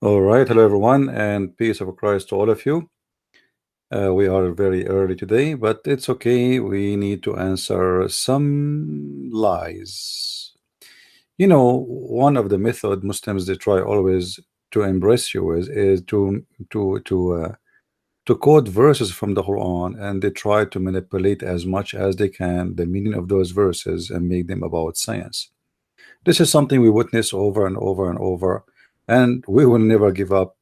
All right, hello everyone, and peace of Christ to all of you. We are very early today, but it's okay. We need to answer some lies. One of the method Muslims they try always to embrace you is to quote verses from the Quran, and they try to manipulate as much as they can the meaning of those verses and make them about science. This is something we witness over and over and over, and we will never give up.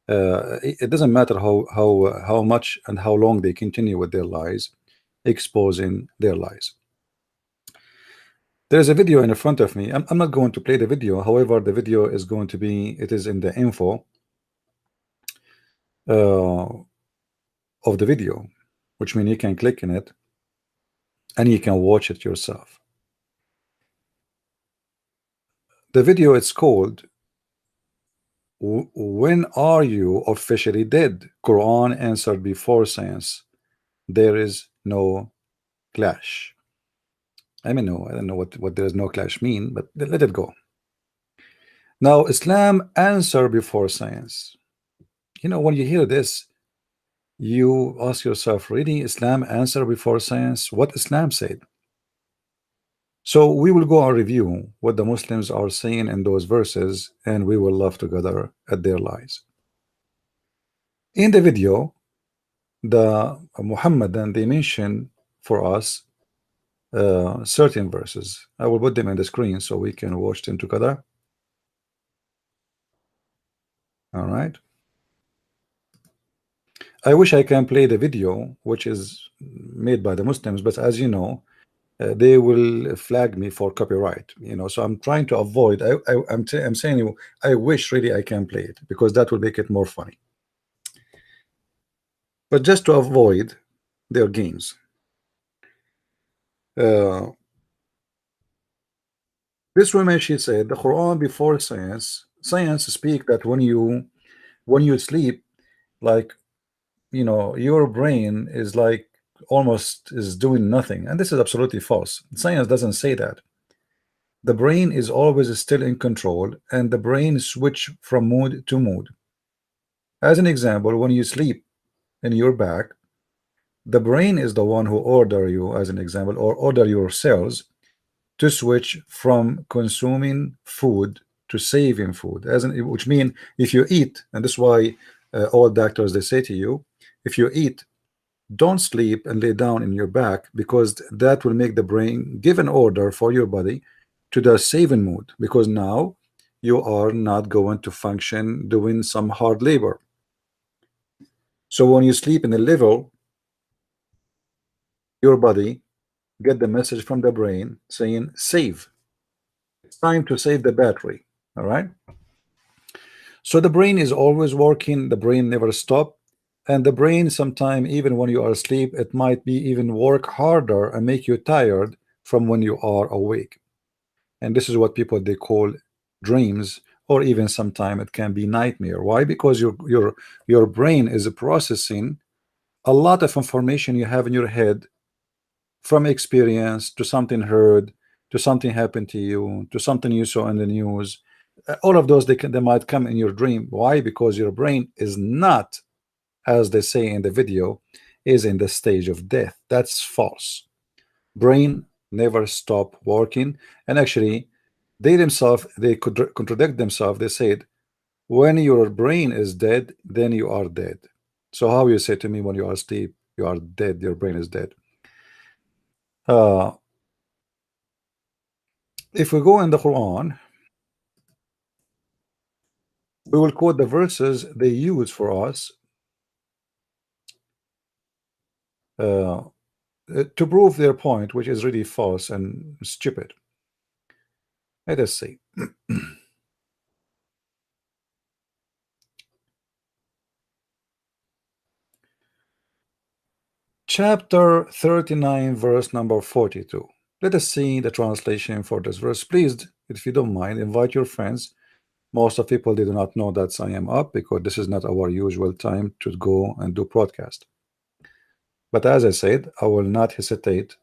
It doesn't matter how much and how long they continue with their lies, exposing their lies. There's a video in front of me. I'm not going to play the video. However, the video is going to be, it is in the info uh, of the video, which means you can click in it and you can watch it yourself. The video is called "When Are You Officially Dead?" Quran answered before science. There is no clash. I mean, no, I don't know what there is no clash mean, but let it go. Now, Islam answer before science. When you hear this, you ask yourself, really, Islam answer before science? What Islam said? So we will go and review what the Muslims are saying in those verses, and we will laugh together at their lies. In the video, the Muhammadan, they mention for us certain verses. I will put them in the screen so we can watch them together. All right. I wish I can play the video, which is made by the Muslims, but as you know, they will flag me for copyright. So I'm trying to avoid. I'm saying you, I wish really I can play it because that will make it more funny. But just to avoid their games, this woman, she said, the Quran before science. Science speak that when you sleep, like your brain is like almost is doing nothing, and this is absolutely false. Science doesn't say that. The brain is always still in control, and the brain switch from mood to mood. As an example, when you sleep in your back, the brain is the one who order you, as an example, or order your cells to switch from consuming food to saving food, which means if you eat, and this is why all doctors they say to you, if you eat, don't sleep and lay down in your back, because that will make the brain give an order for your body to the saving mode, because now you are not going to function doing some hard labor. So when you sleep in a level, your body get the message from the brain saying save. It's time to save the battery. All right. So the brain is always working. The brain never stop. And the brain, sometime even when you are asleep, it might be even work harder and make you tired from when you are awake. And this is what people they call dreams, or even sometime it can be nightmare. Why? Because your brain is processing a lot of information you have in your head, from experience to something heard to something happened to you to something you saw in the news. All of those they might come in your dream. Why? Because your brain is not, as they say in the video, is in the stage of death. That's false. Brain never stop working, and actually they themselves they could contradict themselves. They said when your brain is dead, then you are dead. So how you say to me when you are asleep you are dead, your brain is dead? If we go in the Quran, we will quote the verses they use for us to prove their point, which is really false and stupid. Let us see. Chapter 39, verse number 42. Let us see the translation for this verse. Please, if you don't mind, invite your friends. Most of people they do not know that I am up, because this is not our usual time to go and do broadcast. But as I said, I will not hesitate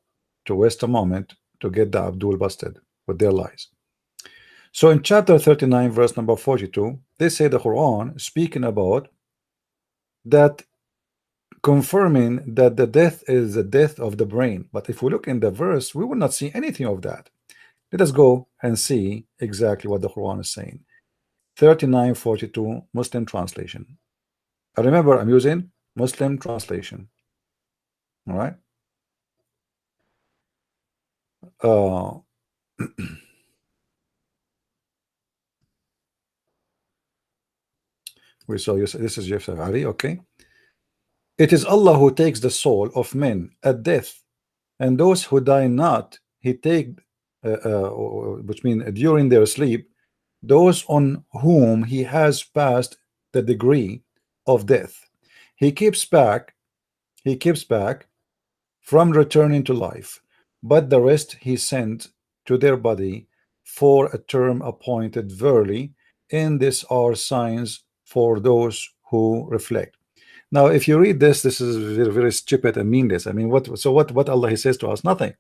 to waste a moment to get the Abdul busted with their lies. So in chapter 39 verse number 42, they say the Quran speaking about that, confirming that the death is the death of the brain. But if we look in the verse, we will not see anything of that. Let us go and see exactly what the Quran is saying. 39:42 Muslim translation. I remember I'm using Muslim translation. All right. We saw you. This is Yusuf Ali. Okay. It is Allah who takes the soul of men at death, and those who die not, He take, which means during their sleep, those on whom He has passed the degree of death. He keeps back from returning to life, but the rest He sent to their body for a term appointed. Verily, in this are signs for those who reflect. Now, if you read this, this is very, very stupid and meaningless. I mean, what Allah He says to us? Nothing.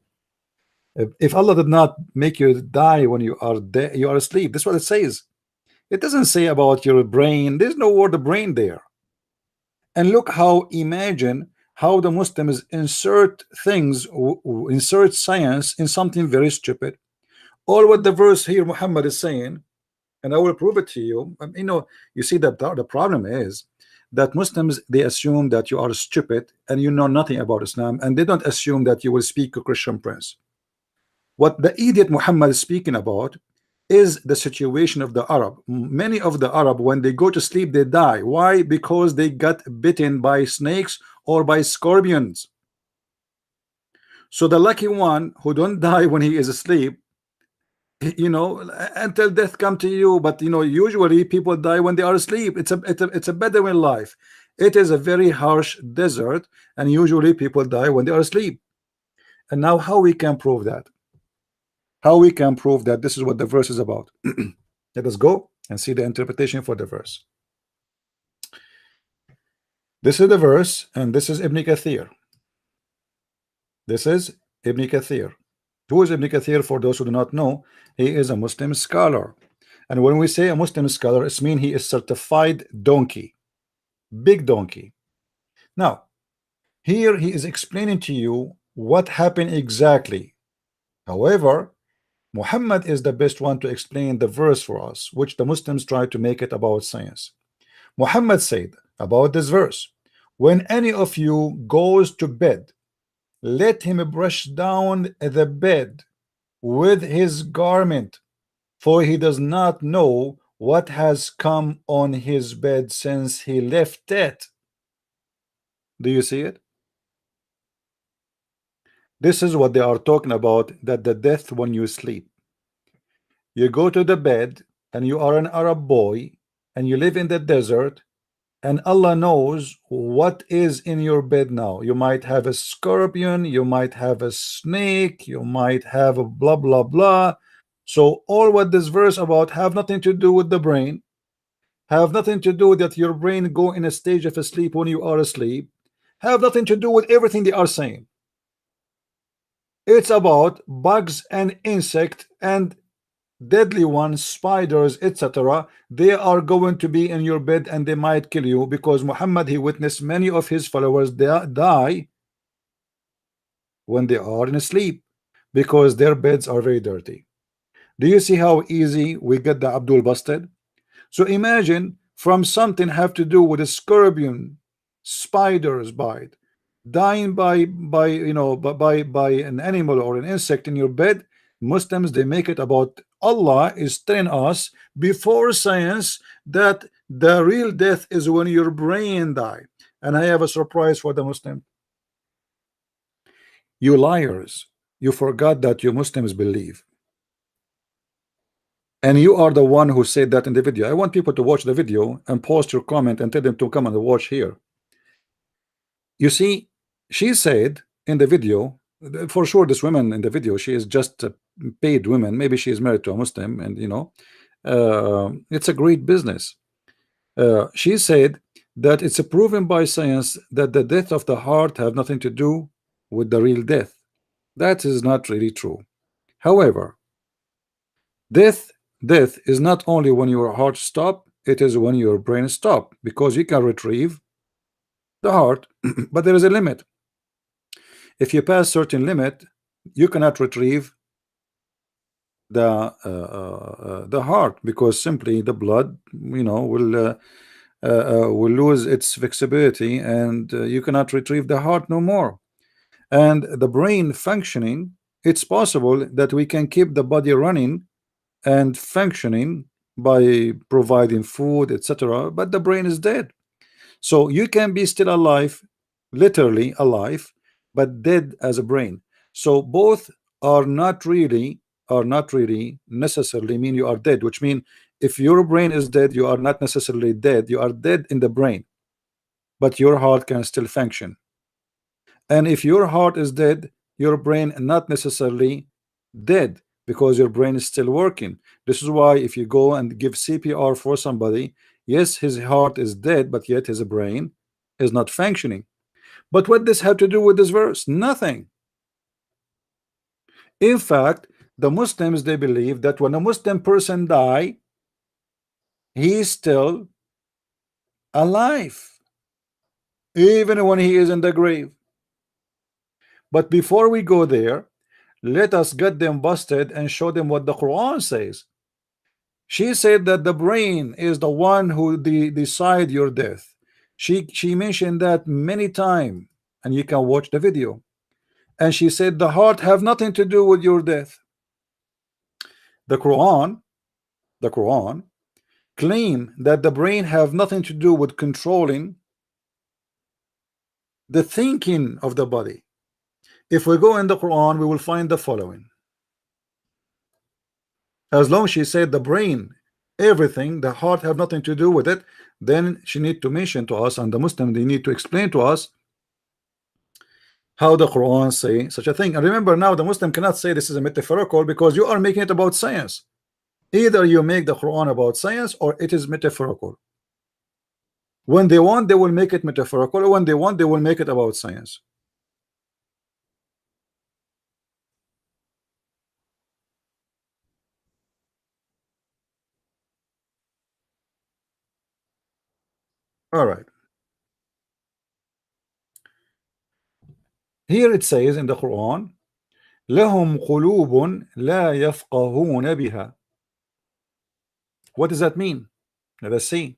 If Allah did not make you die when you are dead, you are asleep. That's what it says. It doesn't say about your brain. There's no word brain there. And look how, imagine how the Muslims insert things, insert science in something very stupid. All what the verse here Muhammad is saying, and I will prove it to you. You know, you see that the problem is that Muslims, they assume that you are stupid and you know nothing about Islam, and they don't assume that you will speak a Christian prince. What the idiot Muhammad is speaking about is the situation of the Arab. Many of the Arab, when they go to sleep, they die. Why? Because they got bitten by snakes or by scorpions. So the lucky one who don't die when he is asleep, you know, until death come to you. But you know, usually people die when they are asleep. It's a Bedouin life. It is a very harsh desert, and usually people die when they are asleep. And now, how we can prove that? How we can prove that this is what the verse is about? Let us go and see the interpretation for the verse. This is the verse, and this is Ibn Kathir. This is Ibn Kathir. Who is Ibn Kathir? For those who do not know, he is a Muslim scholar. And when we say a Muslim scholar, it means he is certified donkey, big donkey. Now, here he is explaining to you what happened exactly. However, Muhammad is the best one to explain the verse for us, which the Muslims try to make it about science. Muhammad said about this verse, when any of you goes to bed, let him brush down the bed with his garment, for he does not know what has come on his bed since he left it. Do you see it? This is what they are talking about, that the death when you sleep. You go to the bed and you are an Arab boy and you live in the desert, and Allah knows what is in your bed now. You might have a scorpion, you might have a snake, you might have a blah blah blah. So all what this verse about have nothing to do with the brain, have nothing to do with that your brain go in a stage of sleep when you are asleep, have nothing to do with everything they are saying. It's about bugs and insect and deadly ones, spiders, etc. They are going to be in your bed and they might kill you, because Muhammad, he witnessed many of his followers die when they are in sleep because their beds are very dirty. Do you see how easy we get the Abdul busted? So imagine, from something have to do with a scorpion, spiders bite, dying by you know by an animal or an insect in your bed. Muslims, they make it about Allah is telling us before science that the real death is when your brain die. And I have a surprise for the Muslim. You liars, you forgot that you Muslims believe, and you are the one who said that in the video. I want people to watch the video and post your comment and tell them to come and watch here. You see, she said in the video, for sure this woman in the video, she is just a paid woman. Maybe she is married to a Muslim, and you know, it's a great business. She said that it's proven by science that the death of the heart have nothing to do with the real death. That is not really true. However, death death is not only when your heart stop, it is when your brain stop, because you can retrieve the heart but there is a limit. If you pass certain limit, you cannot retrieve the heart, because simply the blood, will lose its flexibility, and you cannot retrieve the heart no more. And the brain functioning, it's possible that we can keep the body running and functioning by providing food, etc., but the brain is dead. So you can be still alive, literally alive, but dead as a brain. So both are not really necessarily mean you are dead, which mean if your brain is dead, you are not necessarily dead. You are dead in the brain, but your heart can still function. And if your heart is dead, your brain not necessarily dead, because your brain is still working. This is why if you go and give CPR for somebody, yes, his heart is dead, but yet his brain is not functioning. But what this have to do with this verse? Nothing. In fact, the Muslims, they believe that when a Muslim person die, he is still alive, even when he is in the grave. But before we go there, let us get them busted and show them what the Quran says. She said that the brain is the one who decide your death. She mentioned that many times, and you can watch the video. And she said the heart have nothing to do with your death. The Quran claim that the brain have nothing to do with controlling the thinking of the body. If we go in the Quran, we will find the following. As long as she said the brain, everything, the heart have nothing to do with it, then she need to mention to us, and the Muslim, they need to explain to us how the Quran say such a thing. And remember, now the Muslim cannot say this is a metaphorical, because you are making it about science. Either you make the Quran about science or it is metaphorical. When they want, they will make it metaphorical, or when they want, they will make it about science. All right. Here it says in the Quran, لهم قلوب لا يفقهون بها. What does that mean? Let us see.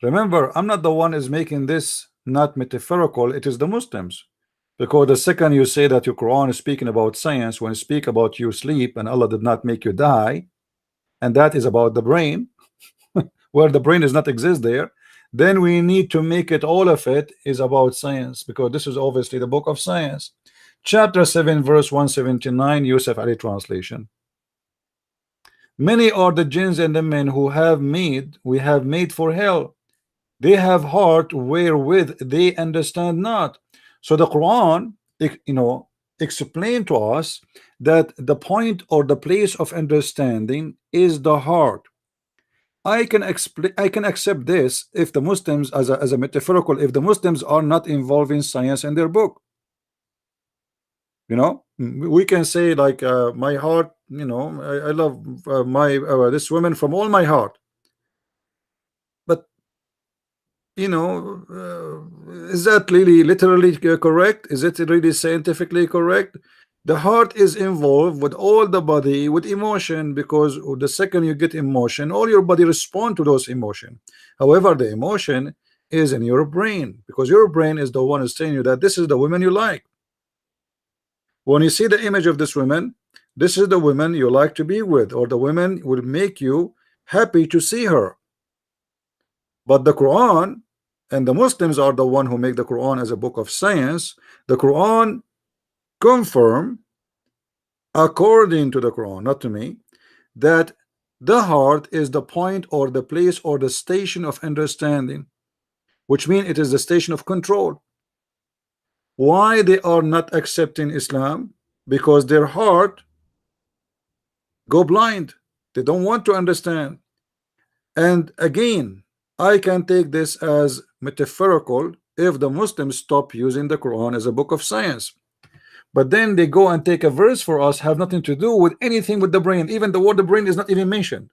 Remember, I'm not the one is making this not metaphorical, it is the Muslims. Because the second you say that your Quran is speaking about science, when you speak about your sleep and Allah did not make you die, and that is about the brain, where the brain does not exist there, then we need to make it, all of it is about science, because this is obviously the book of science. Chapter 7 verse 179, Yusuf Ali translation. Many are the jinns and the men who we have made for hell. They have heart wherewith they understand not. So the Quran, explain to us that the point or the place of understanding is the heart. I can accept this if the Muslims, as a metaphorical, if the Muslims are not involving science in their book. We can say like my heart, I love my this woman from all my heart. But is that really literally correct? Is it really scientifically correct? The heart is involved with all the body, with emotion, because the second you get emotion, all your body respond to those emotion. However, the emotion is in your brain, because your brain is the one who's telling you that this is the woman you like. When you see the image of this woman, this is the woman you like to be with, or the woman will make you happy to see her. But the Quran and the Muslims are the one who make the Quran as a book of science. The Quran confirm, according to the Quran, not to me, that the heart is the point or the place or the station of understanding, which means it is the station of control. Why they are not accepting Islam? Because their heart go blind. They don't want to understand. And again, I can take this as metaphorical if the Muslims stop using the Quran as a book of science. But then they go and take a verse for us, have nothing to do with anything with the brain. Even the word the brain is not even mentioned.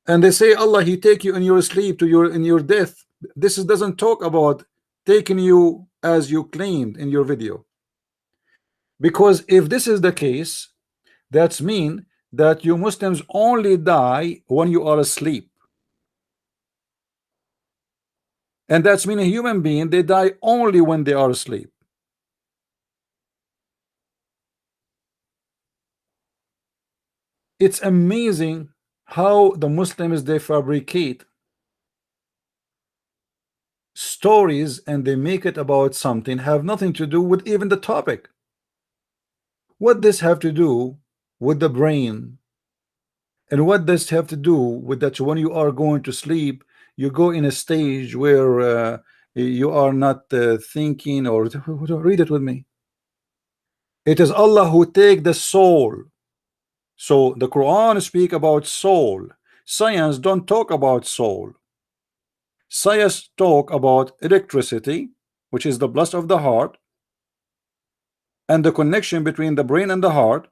And they say Allah, He take you in your sleep to your in your death. This doesn't talk about taking you as you claimed in your video. Because if this is the case, that's mean that you Muslims only die when you are asleep. And that's mean a human being, they die only when they are asleep. It's amazing how the Muslims, they fabricate stories and they make it about something have nothing to do with even the topic. What does have to do with the brain? And what does have to do with that when you are going to sleep, you go in a stage where you are not thinking, or read it with me. It is Allah who take the soul. So the Quran speak about soul. Science don't talk about soul. Science talk about electricity, which is the blast of the heart, and the connection between the brain and the heart.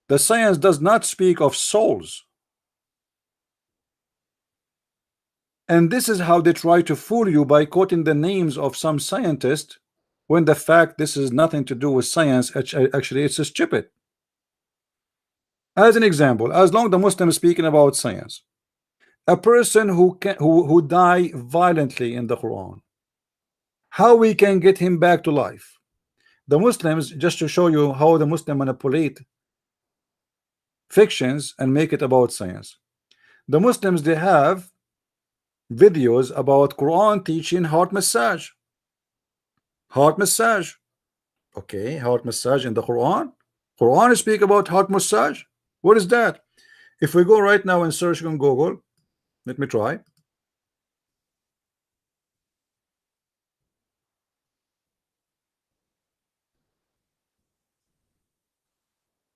The science does not speak of souls. And this is how they try to fool you by quoting the names of some scientists, when the fact this is nothing to do with science. Actually, it's stupid. As an example, as long the Muslim is speaking about science, a person who die violently in the Quran, how we can get him back to life? The Muslims, just to show you how the Muslim manipulate fictions and make it about science, the Muslims, they have videos about Quran teaching heart massage. Heart massage. Okay, heart massage in the Quran. Quran speak about heart massage. What is that? If we go right now and search on Google, let me try.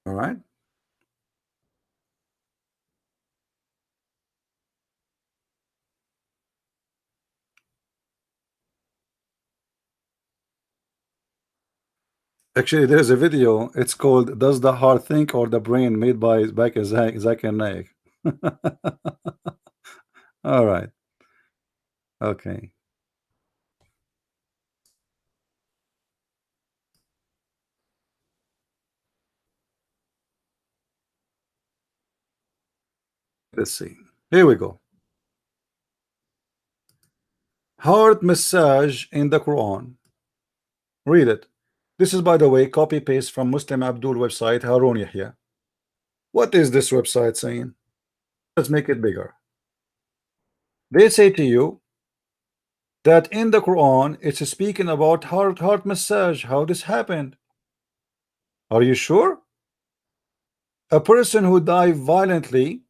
All right. Actually, there's a video. It's called "Does the Heart Think or the Brain?" made by Zakir Naik. All right. Okay. Let's see. Here we go. Heart massage in the Quran. Read it. This is, by the way, copy paste from Muslim Abdul website, Harun Yahya. What is this website saying? Let's make it bigger. They say to you that in the Quran it's speaking about heart massage. How this happened? Are you sure? A person who died violently,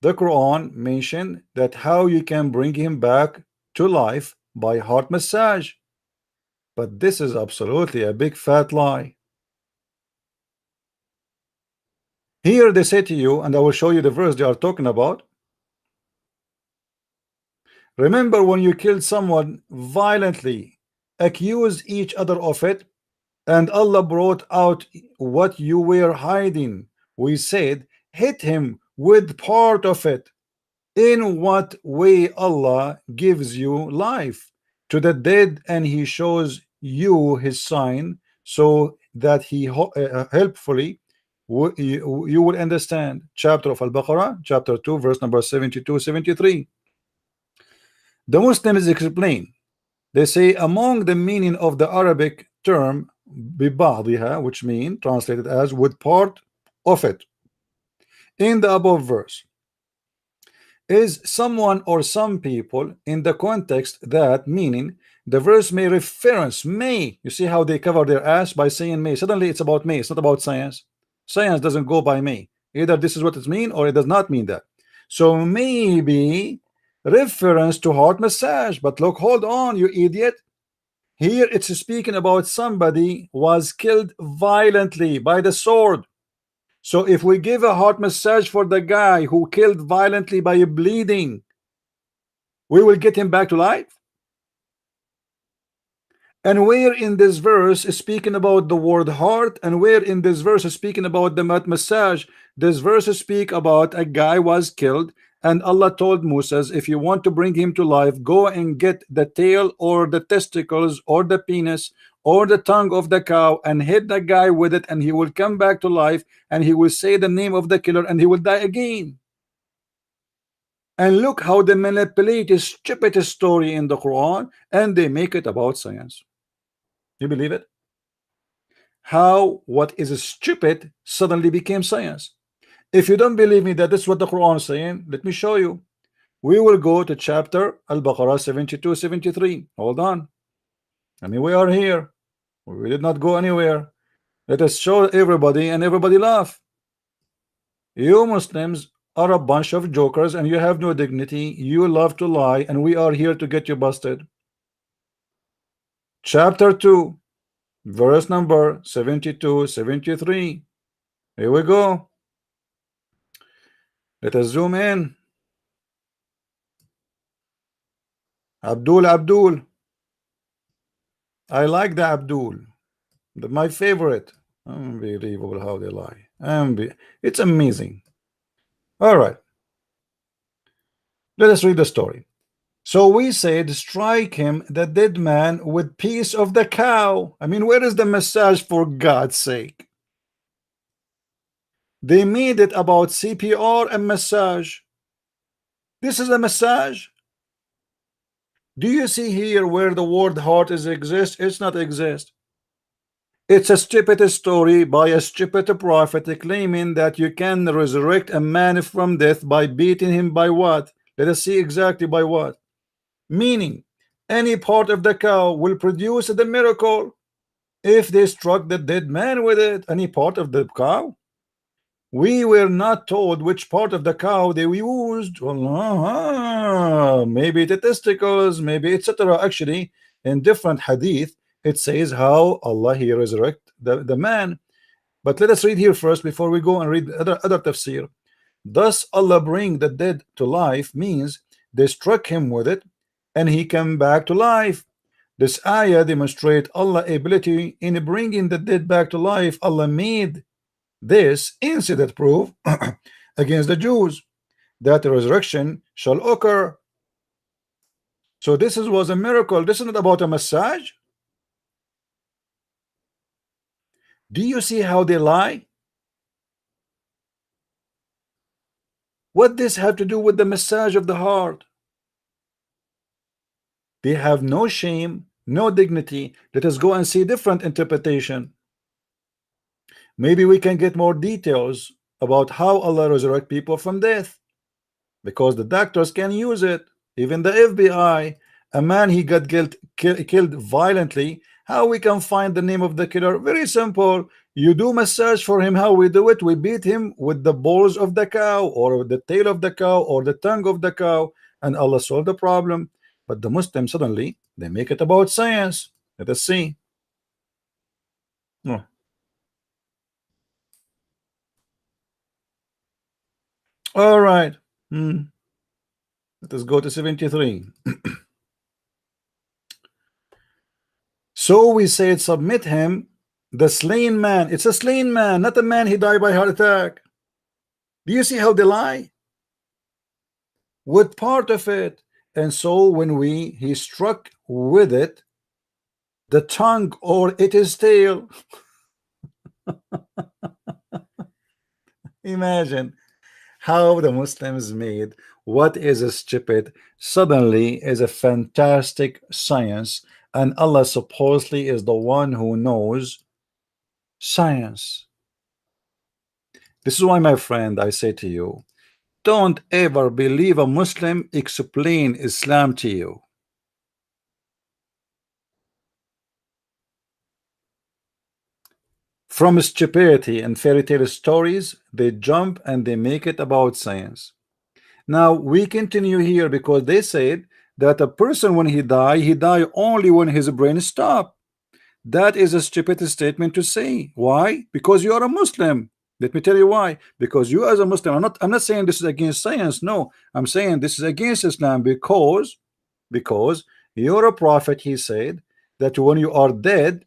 the Quran mentioned that how you can bring him back to life by heart massage. But this is absolutely a big fat lie. Here they say to you, and I will show you the verse they are talking about. Remember when you killed someone violently, accuse each other of it, and Allah brought out what you were hiding. We said, hit him with part of it. In what way Allah gives you life to the dead, and He shows you His sign, so that He helpfully you will understand. Chapter of Al-Baqarah, chapter 2, verse number 72-73. The Muslims explain. They say among the meaning of the Arabic term ببعضها, which mean translated as with part of it, in the above verse, is someone or some people in the context that, meaning the verse may reference may. You see how they cover their ass by saying may. Suddenly it's about may. It's not about science. Science doesn't go by may. Either this is what it means or it does not mean that. So maybe reference to heart massage. But look, hold on, you idiot. Here it's speaking about somebody was killed violently by the sword. So if we give a heart massage for the guy who killed violently by bleeding, we will get him back to life. And where in this verse is speaking about the word heart, and where in this verse is speaking about the massage? This verse speak about a guy was killed, and Allah told Moses, if you want to bring him to life, go and get the tail or the testicles or the penis or the tongue of the cow and hit the guy with it, and he will come back to life, and he will say the name of the killer, and he will die again. And look how they manipulate a stupid story in the Quran, and they make it about science. You believe it? How what is stupid suddenly became science. If you don't believe me that this is what the Quran is saying, let me show you. We will go to chapter Al-Baqarah 72, 73. Hold on. I mean, we are here. We did not go anywhere. Let us show everybody, and everybody laugh. You Muslims are a bunch of jokers, and you have no dignity. You love to lie, and we are here to get you busted. Chapter 2, verse number 72, 73. Here we go. Let us zoom in. Abdul. I like the Abdul. My favorite. Unbelievable how they lie. It's amazing. All right. Let us read the story. So we said, strike him, the dead man, with piece of the cow. I mean, where is the massage, for God's sake? They made it about CPR and massage. This is a massage. Do you see here where the word heart is exist? It's not exist. It's a stupid story by a stupid prophet claiming that you can resurrect a man from death by beating him by what? Let us see exactly by what. Meaning, any part of the cow will produce the miracle if they struck the dead man with it. Any part of the cow? We were not told which part of the cow they used. Maybe the testicles, maybe etc. Actually, in different hadith, it says how Allah he resurrect the man. But let us read here first before we go and read other tafsir. Thus Allah bring the dead to life means they struck him with it and he came back to life. This ayah demonstrate Allah's ability in bringing the dead back to life. Allah made this incident proof against the Jews that the resurrection shall occur. So this was a miracle. This is not about a massage. Do you see how they lie? What this have to do with the massage of the heart? They have no shame, no dignity. Let us go and see different interpretation. Maybe we can get more details about how Allah resurrect people from death, because the doctors can use it. Even the FBI, a man he got killed violently. How we can find the name of the killer? Very simple. You do massage for him. How we do it? We beat him with the balls of the cow or the tail of the cow or the tongue of the cow, and Allah solved the problem. But the Muslims suddenly they make it about science. Let us see. Oh. All right. Let us go to 73. So we said, submit him, the slain man. It's a slain man, not a man he died by heart attack. Do you see how they lie? With part of it. And so when he struck with it, the tongue or its tail. Imagine how the Muslims made what is a stupid suddenly is a fantastic science, and Allah supposedly is the one who knows science. This is why, my friend, I say to you, don't ever believe a Muslim explain Islam to you. From stupidity and fairy tale stories, they jump and they make it about science. Now we continue here because they said that a person when he die only when his brain stop. That is a stupid statement to say. Why? Because you are a Muslim. Let me tell you why. Because you as a Muslim, I'm not saying this is against science. No, I'm saying this is against Islam because you're a prophet. He said that when you are dead,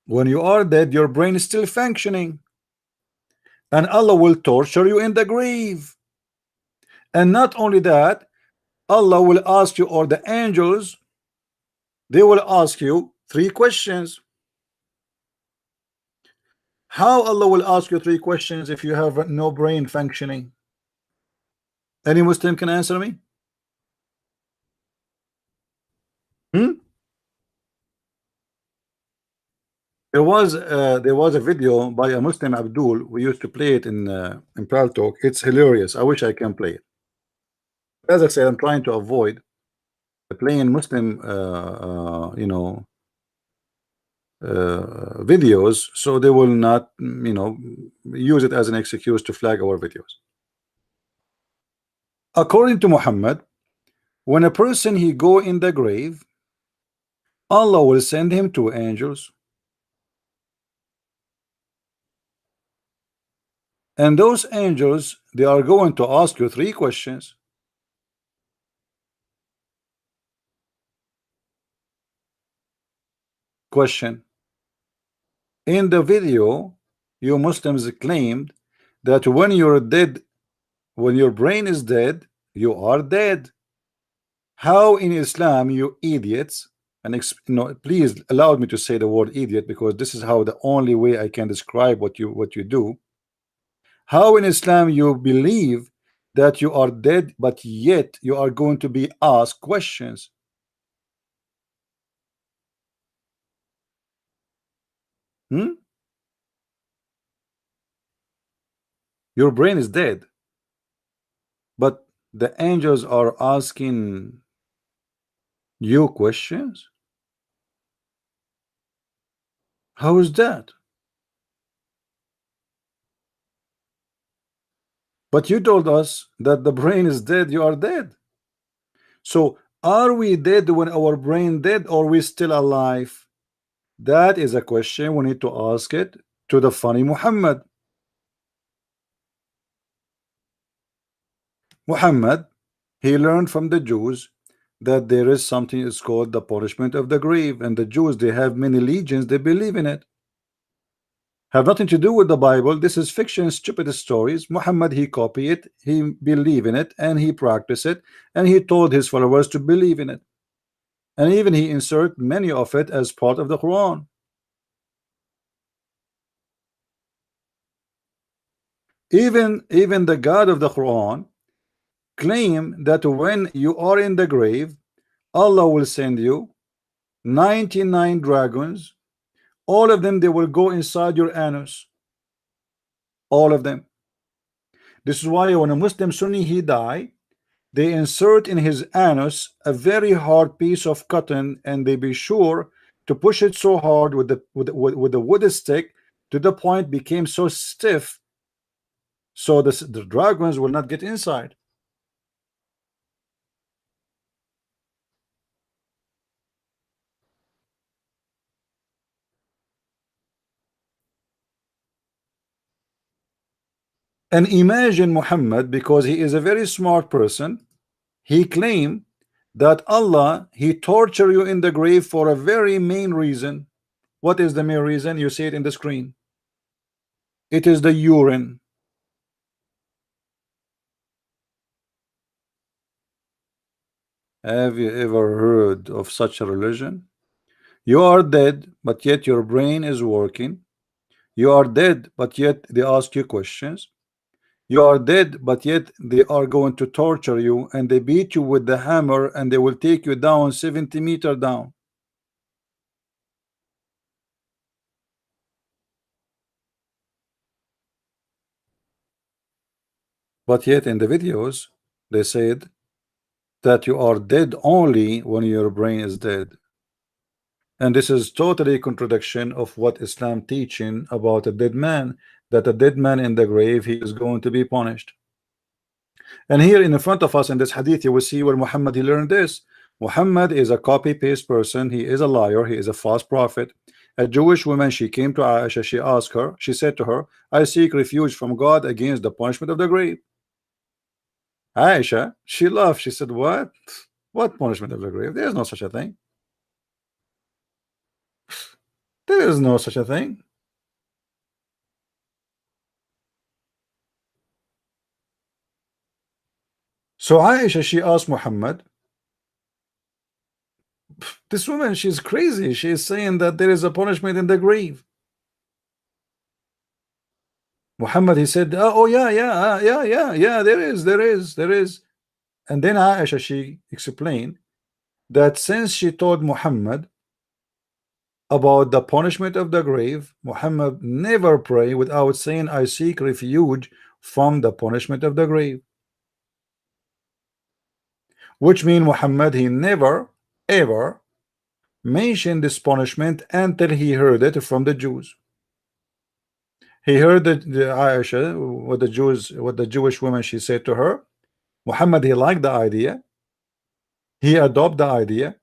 your brain is still functioning, and Allah will torture you in the grave. And not only that, Allah will ask you, or the angels, they will ask you 3 questions. How Allah will ask you 3 questions if you have no brain functioning? Any Muslim can answer me? There was a video by a Muslim, Abdul. We used to play it in Paltalk. It's hilarious. I wish I can play it. As I said, I'm trying to avoid playing Muslim videos, so they will not use it as an excuse to flag our videos. According to Muhammad, when a person he go in the grave, Allah will send him 2 angels, and those angels, they are going to ask you 3 questions. Question: in the video, you Muslims claimed that when you're dead, when your brain is dead, you are dead. How in Islam, you idiots, and please allow me to say the word idiot, because this is how the only way I can describe what you do. How in Islam you believe that you are dead, but yet you are going to be asked questions? Your brain is dead, but the angels are asking you questions. How is that? But you told us that the brain is dead, you are dead. So are we dead when our brain dead, or we still alive? That is a question we need to ask it to the funny Muhammad. Muhammad, he learned from the Jews that there is something is called the punishment of the grave, and the Jews, they have many legions, they believe in it. Have nothing to do with the Bible. This is fiction, stupid stories. Muhammad, he copy it, he believe in it, and he practice it, and he told his followers to believe in it, and even he insert many of it as part of the Quran. Even the God of the Quran claim that when you are in the grave, Allah will send you 99 dragons. All of them, they will go inside your anus. All of them. This is why when a Muslim Sunni he die, they insert in his anus a very hard piece of cotton, and they be sure to push it so hard with the wood stick to the point became so stiff, so the dragons will not get inside. And imagine Muhammad, because he is a very smart person, he claimed that Allah, he torture you in the grave for a very main reason. What is the main reason? You see it in the screen. It is the urine. Have you ever heard of such a religion? You are dead, but yet your brain is working. You are dead, but yet they ask you questions. You are dead, but yet they are going to torture you, and they beat you with the hammer, and they will take you down 70 meters down. But yet in the videos, they said that you are dead only when your brain is dead. And this is totally a contradiction of what Islam teaching about a dead man, that a dead man in the grave, he is going to be punished. And here in front of us in this hadith, you will see where Muhammad he learned this. Muhammad is a copy-paste person. He is a liar. He is a false prophet. A Jewish woman, she came to Aisha, she asked her, she said to her, I seek refuge from God against the punishment of the grave. Aisha, she laughed. She said, what punishment of the grave? There's no such a thing. There is no such a thing. So Aisha, she asked Muhammad, this woman, she's crazy. She is saying that there is a punishment in the grave. Muhammad, he said, oh yeah, yeah, there is. And then Aisha, she explained that since she told Muhammad about the punishment of the grave, Muhammad never pray without saying, I seek refuge from the punishment of the grave. Which means Muhammad, he never ever mentioned this punishment until he heard it from the Jews. He heard the Aisha, what the Jewish woman, she said to her. Muhammad, he liked the idea. He adopted the idea.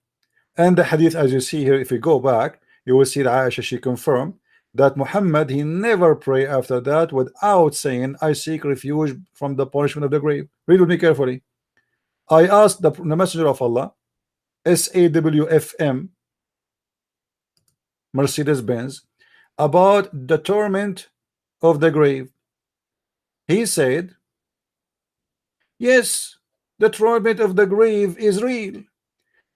And the hadith, as you see here, if you go back, you will see that Aisha, she confirmed that Muhammad, he never pray after that without saying, I seek refuge from the punishment of the grave. Read with me carefully. I asked the Messenger of Allah, SAWFM, Mercedes-Benz, about the torment of the grave. He said, yes, the torment of the grave is real.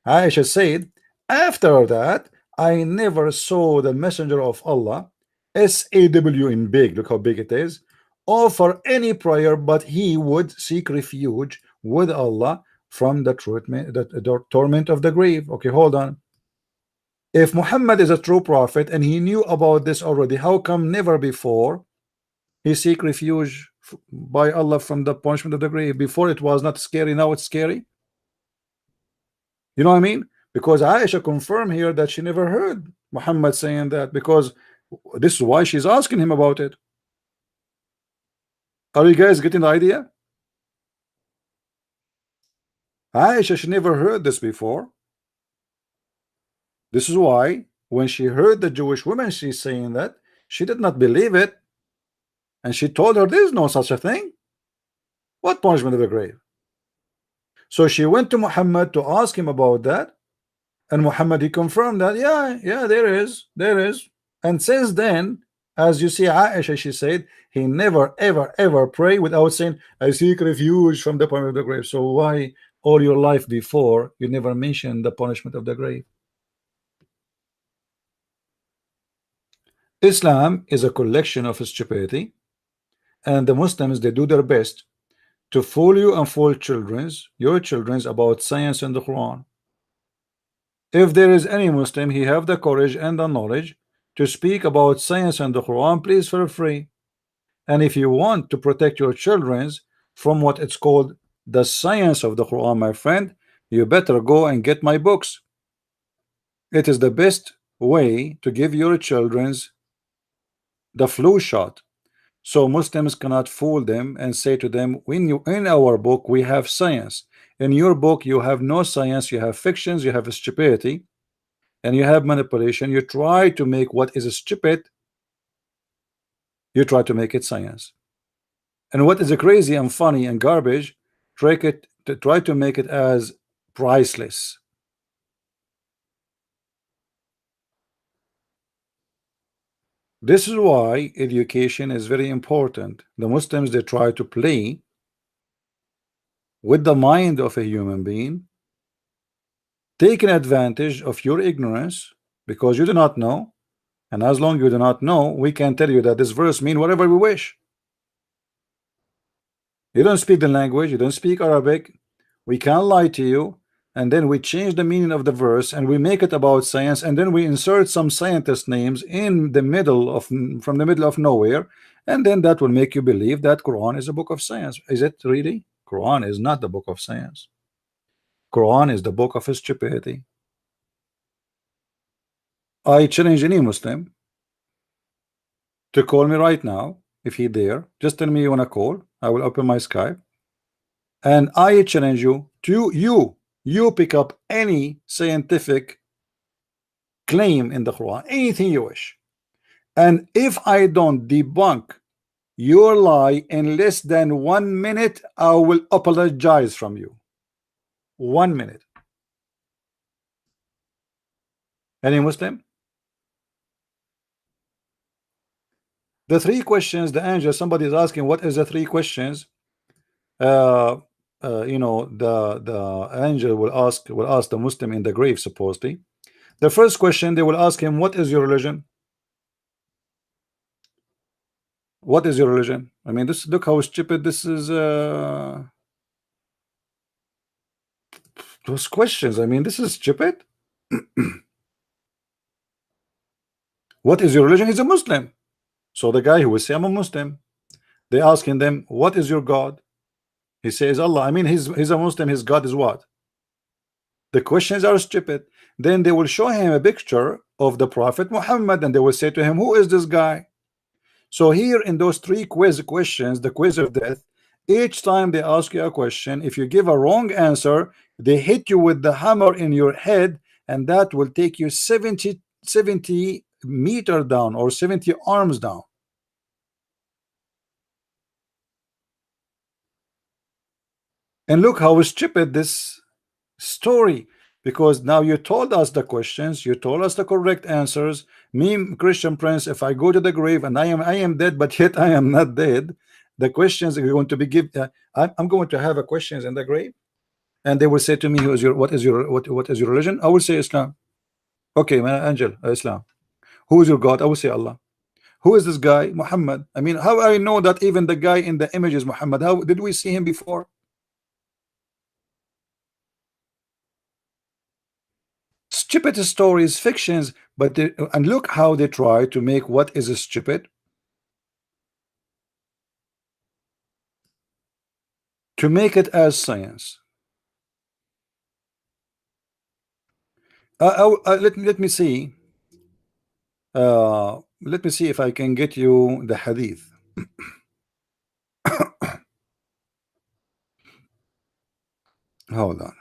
Aisha said, after that, I never saw the Messenger of Allah, SAW in big, look how big it is, offer any prayer, but he would seek refuge with Allah from the torment of the grave. Okay, hold on. If Muhammad is a true prophet and he knew about this already, how come never before he seek refuge by Allah from the punishment of the grave? Before it was not scary, now it's scary. You know what I mean? Because Aisha confirmed here that she never heard Muhammad saying that, because this is why she's asking him about it. Are you guys getting the idea? Aisha, she never heard this before. This is why when she heard the Jewish woman, she's saying that, she did not believe it. And she told her there is no such a thing. What punishment of the grave? So she went to Muhammad to ask him about that. And Muhammad, he confirmed that, yeah, there is. And since then, as you see, Aisha, she said, he never, ever pray without saying, I seek refuge from the punishment of the grave. So why all your life before you never mentioned the punishment of the grave? Islam is a collection of stupidity, and the Muslims, they do their best to fool you and fool your children's about science and the Quran. If there is any Muslim, he have the courage and the knowledge to speak about science and the Quran, please feel free. And if you want to protect your children's from what it's called the science of the Quran, my friend, you better go and get my books. It is the best way to give your children's the flu shot, so Muslims cannot fool them and say to them, in our book we have science, in your book you have no science, you have fictions, you have stupidity, and you have manipulation. You try to make what is stupid, you try to make it science, and what is crazy and funny and garbage, try to make it as priceless. This is why education is very important. The Muslims, they try to play with the mind of a human being, taking advantage of your ignorance because you do not know, and as long as you do not know, we can tell you that this verse means whatever we wish. You don't speak the language, you don't speak Arabic, we can lie to you, and then we change the meaning of the verse and we make it about science, and then we insert some scientist names in the middle of from the middle of nowhere, and then that will make you believe that Quran is a book of science. Is it really? Quran is not the book of science. Quran is the book of stupidity. I challenge any Muslim to call me right now if he dare. Just tell me you want to call. I will open my Skype, and I challenge you to you pick up any scientific claim in the Quran, anything you wish, and if I don't debunk your lie in less than 1 minute, I will apologize from you. 1 minute. Any Muslim? The three questions, the angel, somebody is asking, what is the three questions? You know, the angel will ask the Muslim in the grave, supposedly. The first question they will ask him, what is your religion? What is your religion? I mean, this, look how stupid this is. Those questions, I mean, this is stupid. What is your religion? He's a Muslim. So the guy who will say, I'm a Muslim. They asking them, what is your God? He says, Allah. I mean, he's a Muslim. His God is what? The questions are stupid. Then they will show him a picture of the Prophet Muhammad, and they will say to him, who is this guy? So here in those three questions, the quiz of death, each time they ask you a question, if you give a wrong answer, they hit you with the hammer in your head, and that will take you 70 meter down, or 70 arms down. And look how stupid this story, because now you told us the questions, you told us the correct answers. Me, Christian Prince, if I go to the grave and I am dead, but yet I am not dead, the questions are going to be given. I'm going to have a questions in the grave, and they will say to me, what is your religion? I will say Islam. Okay, man, angel, Islam. Who is your God? I will say Allah. Who is this guy? Muhammad. I mean, how I know that even the guy in the image is Muhammad? How did we see him before? Stupid stories, fictions, but and look how they try to make what is stupid to make it as science. Let me see. Let me see if I can get you the hadith. Hold on.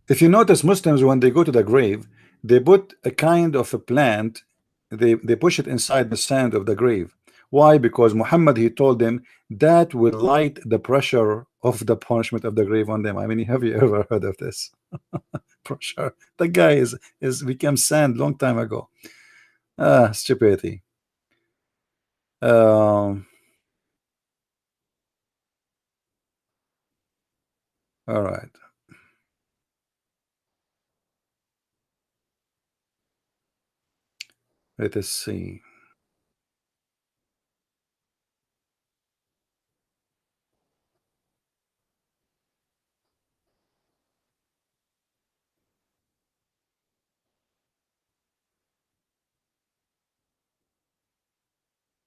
If you notice, Muslims, when they go to the grave, they put a kind of a plant, they push it inside the sand of the grave. Why? Because Muhammad, he told them that will light the pressure of the punishment of the grave on them. I mean, have you ever heard of this? Pressure. The guy is become sand long time ago. Stupidity. All right. Let us see.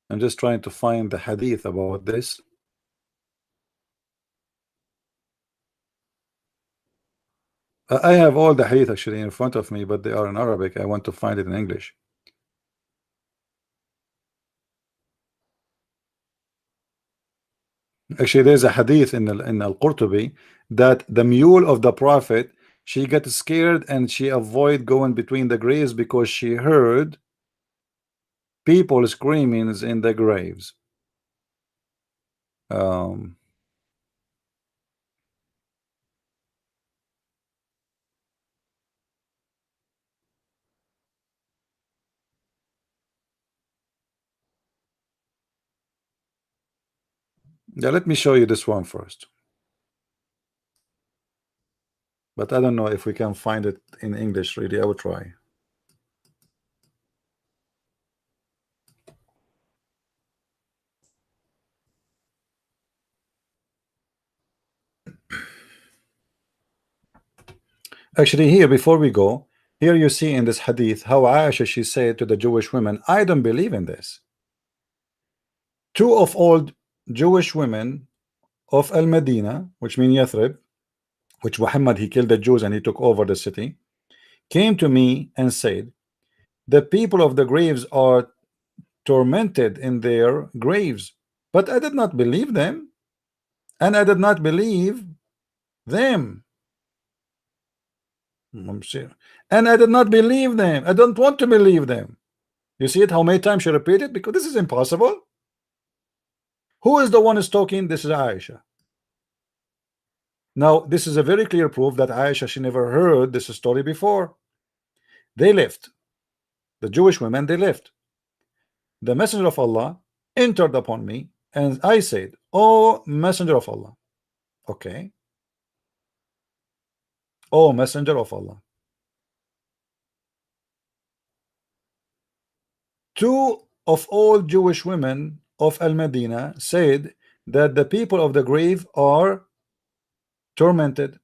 I'm just trying to find the hadith about this. I have all the hadith actually in front of me, but they are in Arabic. I want to find it in English. Actually, there's a hadith in Al-Qurtubi that the mule of the Prophet, she got scared and she avoid going between the graves because she heard people screaming in the graves. Yeah, let me show you this one first. But I don't know if we can find it in English. Really, I will try. Actually, here, before we go, here you see in this hadith how Aisha, she said to the Jewish women, I don't believe in this. Two of old Jewish women of Al-Madinah, which means Yathrib, which Muhammad, he killed the Jews and he took over the city, came to me and said, the people of the graves are tormented in their graves, but I did not believe them, and I did not believe them. And I did not believe them. I don't want to believe them. You see it, how many times she repeated? Because this is impossible. Who is the one who's talking? This is Aisha. Now, this is a very clear proof that Aisha, she never heard this story before. They left. The Jewish women, they left. The messenger of Allah entered upon me, and I said, "Oh, messenger of Allah." Okay. "Oh, messenger of Allah." Two of all Jewish women of Al-Medina said that the people of the grave are tormented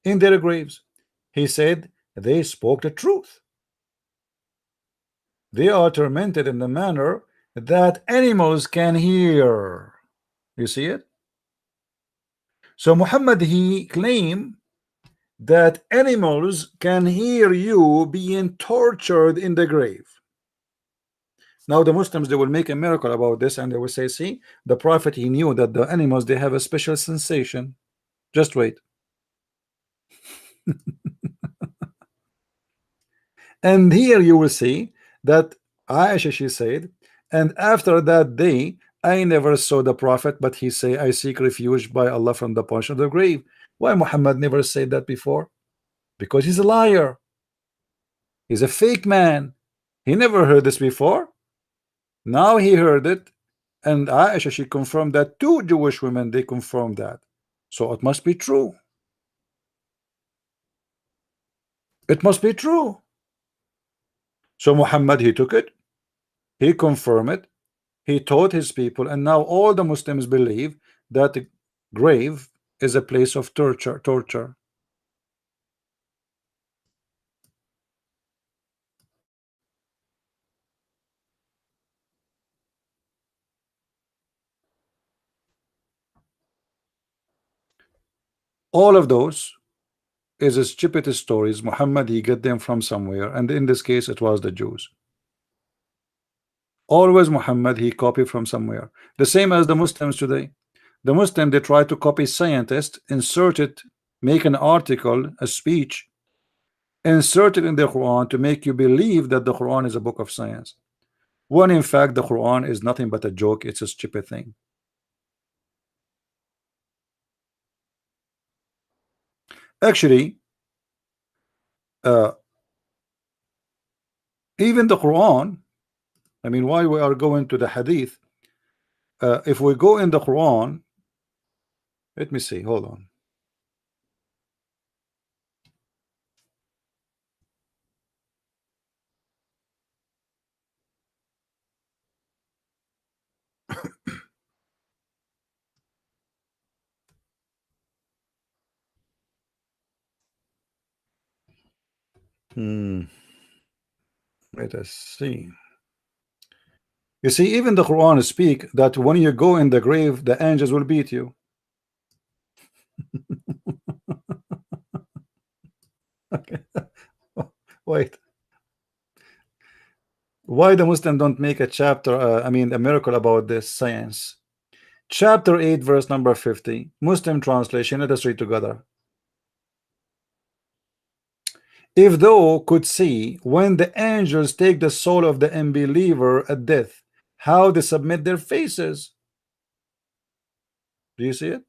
in their graves. He said they spoke the truth. They are tormented in the manner that animals can hear. You see it? So Muhammad, he claimed that animals can hear you being tortured in the grave. Now the Muslims, they will make a miracle about this, and they will say, see, the Prophet, he knew that the animals, they have a special sensation. Just wait. And here you will see that Aisha, she said, and after that day I never saw the Prophet, but he say, I seek refuge by Allah from the punch of the grave. Why Muhammad never said that before? Because he's a liar. He's a fake man. He never heard this before. Now he heard it, and Aisha, she confirmed that. Two Jewish women, they confirmed that. So it must be true. It must be true. So Muhammad, he took it, he confirmed it, he taught his people, and now all the Muslims believe that the grave is a place of torture. All of those is a stupid stories. Muhammad, he get them from somewhere, and in this case it was the Jews. Always Muhammad, he copied from somewhere. The same as the Muslims today. The Muslim, they try to copy scientists, insert it, make an article, a speech, insert it in the Quran to make you believe that the Quran is a book of science, when in fact the Quran is nothing but a joke. It's a stupid thing. Actually, even the Quran, I mean, why we are going to the Hadith? If we go in the Quran, let me see, hold on. Let us see. You see, even the Quran speak that when you go in the grave, the angels will beat you. Okay. Wait. Why the Muslim don't make a chapter, I mean a miracle about this science? Chapter 8 verse number 50, Muslim translation. Let us read together. If thou could see when the angels take the soul of the unbeliever at death, how they submit their faces. Do you see it?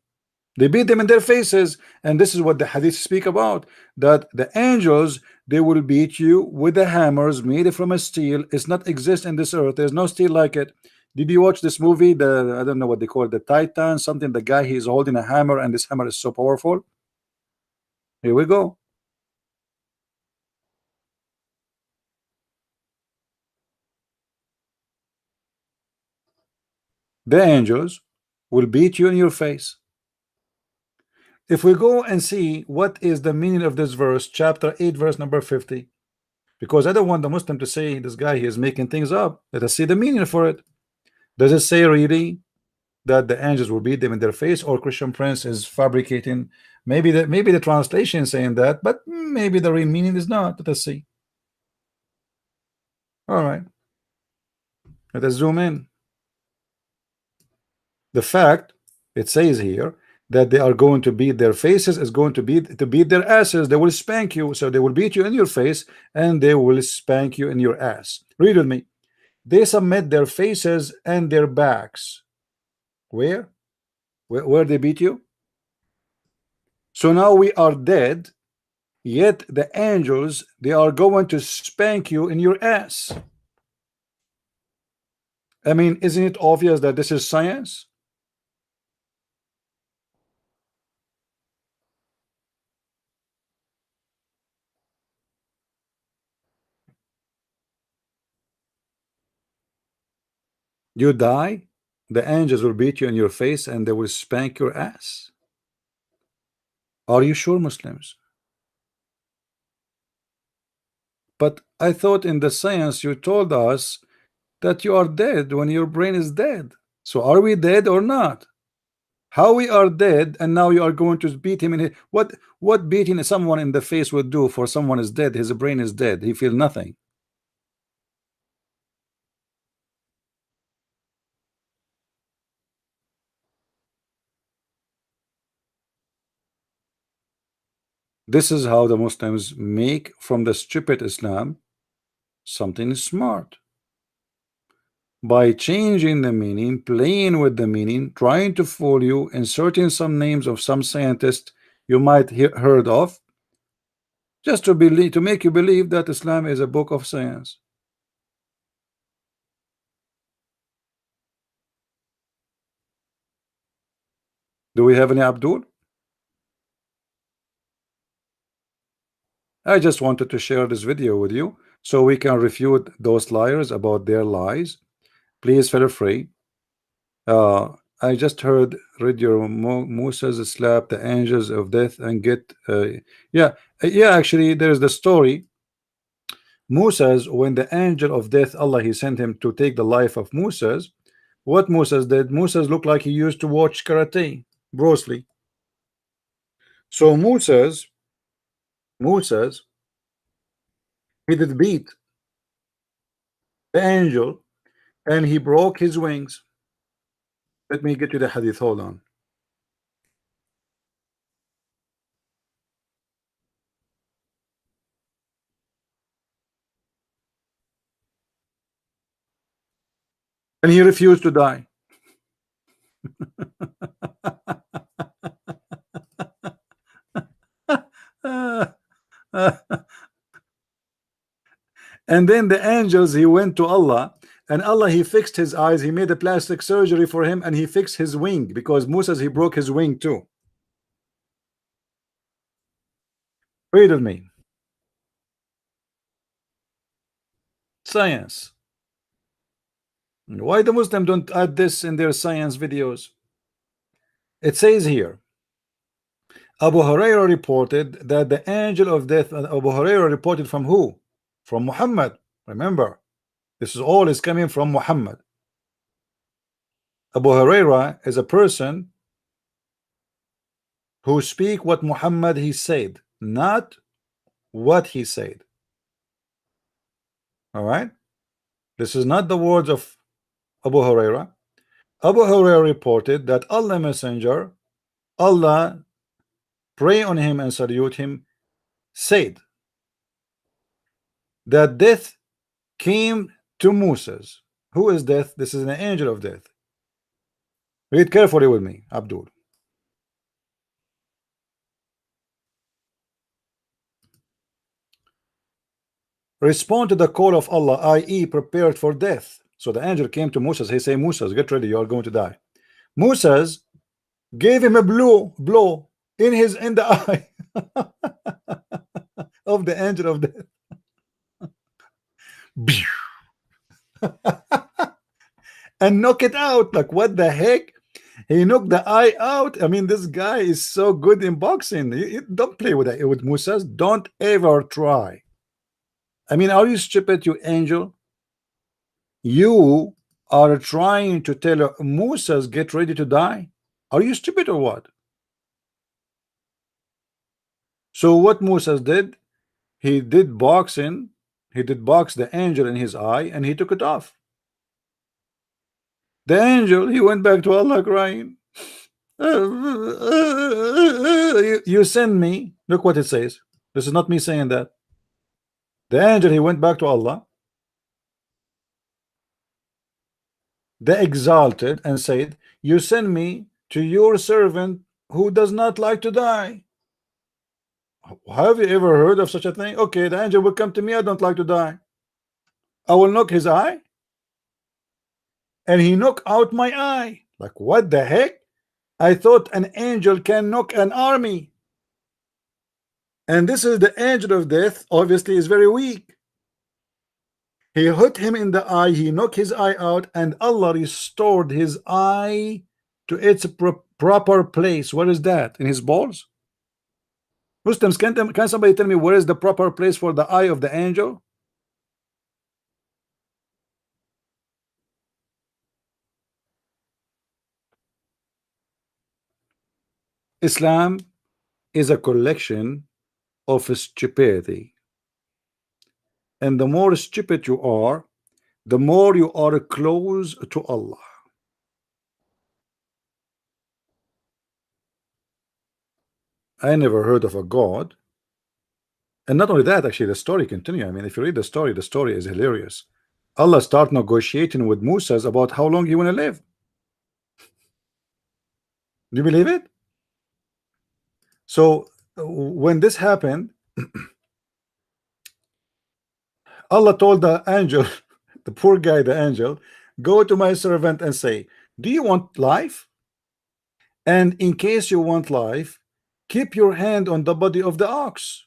They beat them in their faces, and this is what the hadith speak about, that the angels, they will beat you with the hammers made from a steel. It's not exist in this earth. There's no steel like it. Did you watch this movie, the, I don't know what they call it, the Titan something? The guy, he's holding a hammer, and this hammer is so powerful. Here we go. The angels will beat you in your face. If we go and see what is the meaning of this verse, chapter 8 verse number 50, because I don't want the Muslim to say this guy, he is making things up. Let us see the meaning for it. Does it say really that the angels will beat them in their face, or Christian Prince is fabricating? Maybe the translation is saying that, but maybe the real meaning is not. Let us see. All right, let us zoom in. The fact it says here that they are going to beat their faces is going to beat their asses. They will spank you. So they will beat you in your face, and they will spank you in your ass. Read with me. They submit their faces and their backs. Where they beat you? So now we are dead, yet the angels, they are going to spank you in your ass. I mean, isn't it obvious that this is science? You die, the angels will beat you in your face and they will spank your ass. Are you sure, Muslims? But I thought in the science you told us that you are dead when your brain is dead. So are we dead or not? How we are dead and now you are going to beat him in his, what beating someone in the face would do for someone is dead? His brain is dead. He feel nothing. This is how the Muslims make from the stupid Islam something smart. By changing the meaning, playing with the meaning, trying to fool you, inserting some names of some scientists you might heard of, just to believe, to make you believe that Islam is a book of science. Do we have any Abdul? I just wanted to share this video with you so we can refute those liars about their lies. Please feel free. I just heard read your Moses slap the angels of death and get yeah, actually there's the story. Moses, when the angel of death, Allah, he sent him to take the life of Moses. What Moses did, Moses looked like he used to watch karate, Bruce Lee. So Moses, he did beat the angel and he broke his wings. Let me get you the hadith, hold on. And he refused to die. And then the angels, he went to Allah, and Allah, he fixed his eyes, he made a plastic surgery for him, and he fixed his wing, because Moses, he broke his wing too. Read with me. Science. Why the Muslim don't add this in their science videos? It says here, Abu Hurairah reported that the angel of death, Abu Hurairah reported from who? From Muhammad. Remember, this is all is coming from Muhammad. Abu Hurairah is a person who speak what Muhammad he said, not what he said. All right, this is not the words of Abu Hurairah. Abu Hurairah reported that Allah Messenger, Allah pray on him and salute him, said that death came to Moses. Who is death? This is an angel of death. Read carefully with me, Abdul. Respond to the call of Allah, i.e. prepared for death. So the angel came to Moses. He said, Moses, get ready, you are going to die. Moses gave him a blow in the eye of the angel of death. And knock it out. Like, what the heck? He knocked the eye out. I mean, this guy is so good in boxing. Don't play with it with Moses. Don't ever try. I mean, are you stupid, you angel? You are trying to tell Moses, get ready to die. Are you stupid or what? So what Moses did, he did boxing. He did box the angel in his eye, and he took it off. The angel, he went back to Allah crying. You send me. Look what it says. This is not me saying that. The angel, he went back to Allah, the exalted, and said, you send me to your servant who does not like to die. Have you ever heard of such a thing? Okay, the angel will come to me. I don't like to die. I will knock his eye, and he knock out my eye. Like, what the heck? I thought an angel can knock an army, and this is the angel of death. Obviously, is very weak. He hit him in the eye. He knocked his eye out, and Allah restored his eye to its proper place. Where is that? In his balls? Muslims, can somebody tell me where is the proper place for the eye of the angel? Islam is a collection of stupidity, and the more stupid you are, the more you are close to Allah. I never heard of a God. And not only that, actually, the story continue. I mean, if you read the story is hilarious. Allah start negotiating with Moses about how long you want to live. Do you believe it? So when this happened, Allah told the angel, the poor guy, the angel, go to my servant and say, do you want life? And in case you want life, keep your hand on the body of the ox,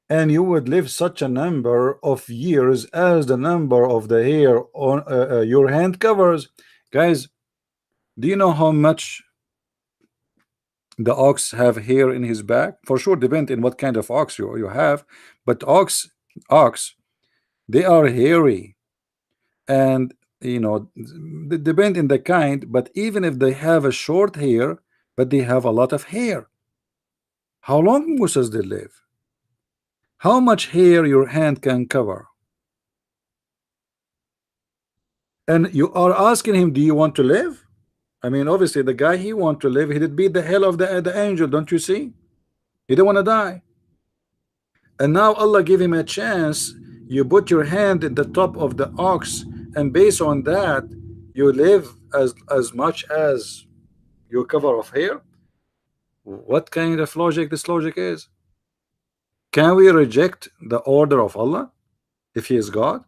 and you would live such a number of years as the number of the hair on your hand covers. Guys, do you know how much the ox have hair in his back? For sure, depend in what kind of ox you have, but ox they are hairy, and you know, they depend in the kind. But even if they have a short hair, but they have a lot of hair. How long Moses they live? How much hair your hand can cover? And you are asking him, do you want to live? I mean, obviously the guy, he want to live. He did beat the hell of the angel, don't you see? He didn't want to die. And now Allah give him a chance. You put your hand in the top of the ox, and based on that, you live as much as your cover of hair. What kind of logic this logic is? Can we reject the order of Allah if he is God?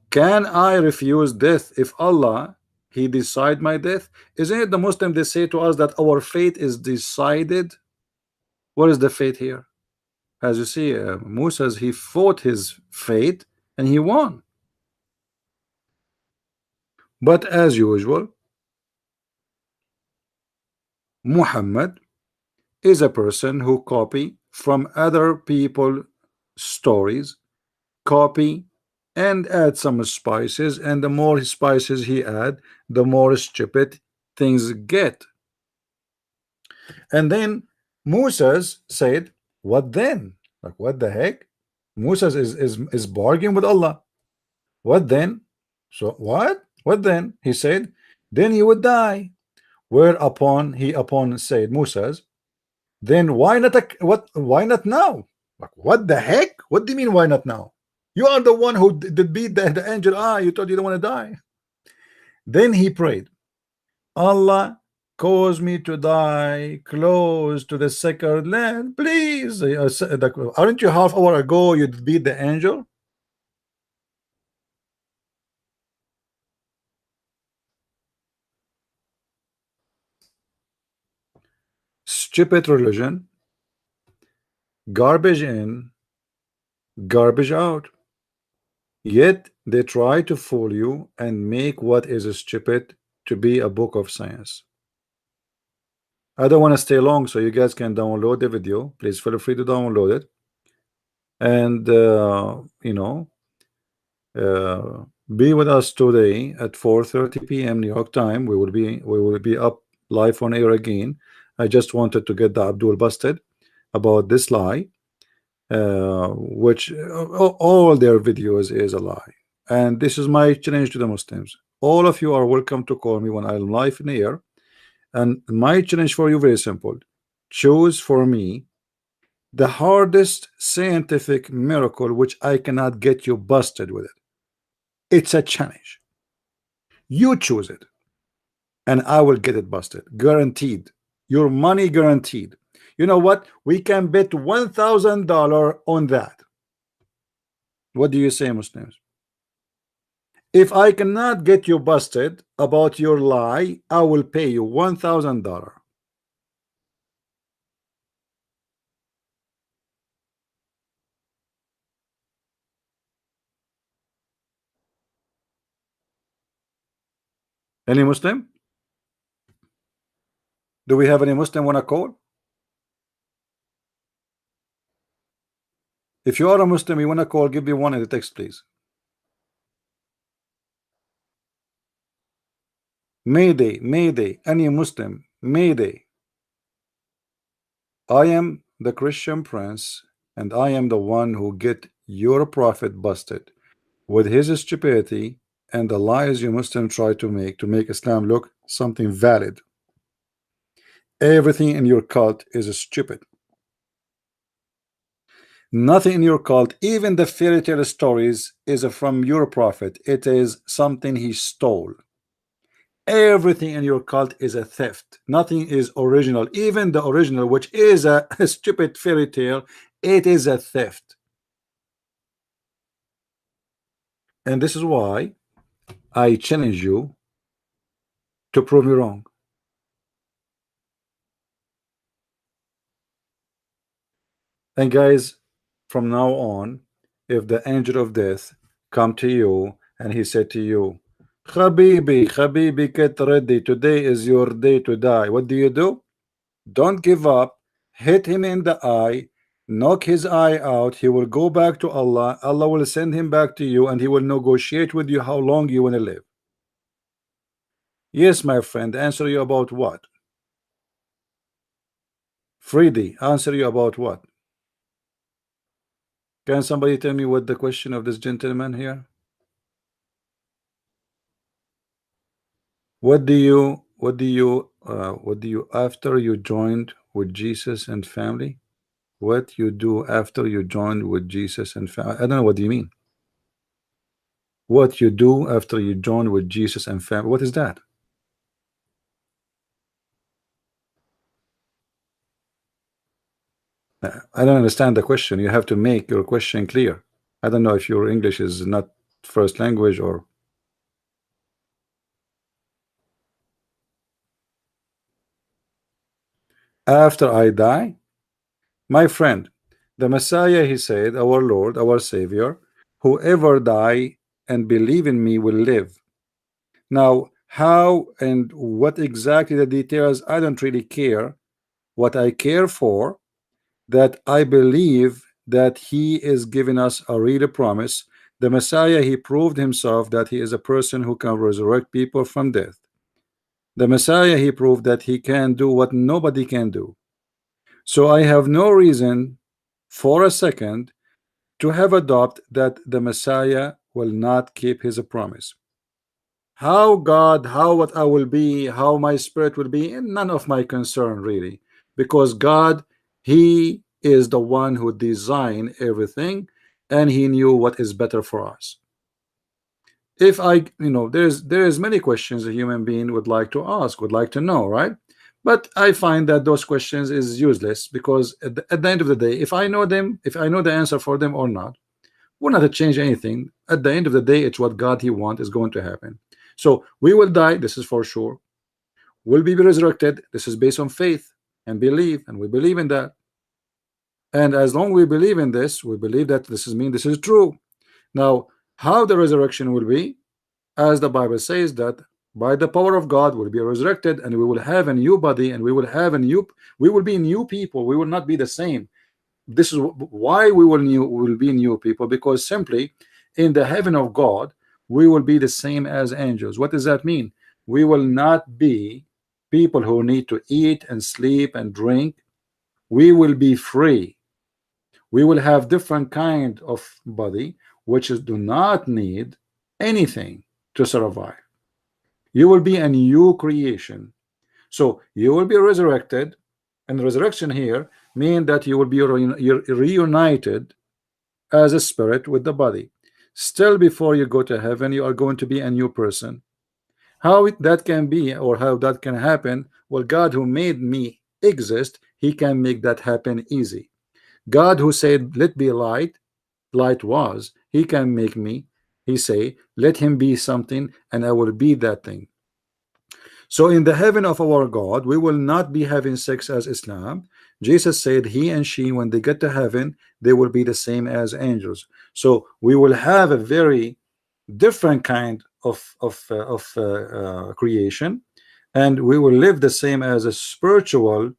Can I refuse death if Allah he decide my death? Isn't it the Muslim they say to us that our fate is decided? What is the fate here? As you see, Moses, he fought his fate and he won. But as usual, Muhammad is a person who copy from other people stories, copy and add some spices, and the more spices he add, the more stupid things get. And then Moses said, what then? Like, what the heck? Moses is bargaining with Allah. What then? So what then? He said, then he would die. Whereupon he said, Moses, then why not why not now? Like, what the heck? What do you mean why not now? You are the one who did beat the angel. You told you don't want to die. Then he prayed, Allah, cause me to die close to the sacred land, please. Aren't you half hour ago you beat the angel? Stupid religion, garbage in, garbage out. Yet they try to fool you and make what is stupid to be a book of science. I don't want to stay long, so you guys can download the video. Please feel free to download it, and you know, be with us today at 4:30 p.m. New York time. We will be up live on air again. I just wanted to get the Abdul busted about this lie, which all their videos is a lie. And this is my challenge to the Muslims. All of you are welcome to call me when I'm live in the air. And my challenge for you very simple. Choose for me the hardest scientific miracle which I cannot get you busted with it. It's a challenge. You choose it, and I will get it busted. Guaranteed. Your money guaranteed. You know what? We can bet $1,000 on that. What do you say, Muslims? If I cannot get you busted about your lie, I will pay you $1,000. Any Muslim? Do we have any Muslim want to call? If you are a Muslim, you want to call, give me one in the text, please. Mayday, Mayday, any Muslim, Mayday. I am the Christian prince, and I am the one who get your prophet busted with his stupidity and the lies you Muslims try to make Islam look something valid. Everything in your cult is stupid. Nothing in your cult, even the fairy tale stories, is from your prophet. It is something he stole. Everything in your cult is a theft. Nothing is original. Even the original, which is a stupid fairy tale, it is a theft. And this is why I challenge you to prove me wrong. And guys, from now on, if the angel of death come to you and he said to you, Habibi, get ready, today is your day to die, what do? Don't give up, hit him in the eye, knock his eye out, he will go back to Allah, Allah will send him back to you, and he will negotiate with you how long you want to live. Yes, my friend, answer you about what? Freedy, answer you about what? Can somebody tell me what the question of this gentleman here? What do you after you joined with Jesus and family? What you do after you joined with Jesus and family? I don't know, what do you mean? What you do after you join with Jesus and family? What is that? I don't understand the question. You have to make your question clear. I don't know if your English is not first language or after I die. My friend, the Messiah, he said, our Lord, our Savior, whoever die and believe in me will live. Now, how and what exactly the details, I don't really care. What I care for, that I believe that he is giving us a real promise. The Messiah, he proved himself that he is a person who can resurrect people from death. The Messiah, he proved that he can do what nobody can do. So I have no reason for a second to have a doubt that the Messiah will not keep his promise. How God, how what I will be, how my spirit will be, and none of my concern really, because God, he is the one who designed everything, and he knew what is better for us. If I, there's many questions a human being would like to ask, would like to know, right? But I find that those questions is useless, because at the end of the day, if I know them, if I know the answer for them or not, will not change anything. At the end of the day, it's what God he wants is going to happen. So we will die, this is for sure. Will be resurrected, this is based on faith and belief, and we believe in that. And as long we believe in this, we believe that this is true. Now, how the resurrection will be, as the Bible says, that by the power of God will be resurrected, and we will have a new body, and we will be new people. We will not be the same. This is why we will be new people, because simply in the heaven of God we will be the same as angels. What does that mean? We will not be people who need to eat and sleep and drink. We will be free. We will have different kind of body which do not need anything to survive. You will be a new creation. So you will be resurrected, and resurrection here mean that you will be reunited as a spirit with the body. Still, before you go to heaven, you are going to be a new person. How that can be, or how that can happen? Well, God who made me exist, He can make that happen easy. God who said let be light, light was. He can make me. He say let him be something and I will be that thing. So in the heaven of our God, we will not be having sex as Islam. Jesus said he and she, when they get to heaven, they will be the same as angels. So we will have a very different kind of creation, and we will live the same as a spiritual.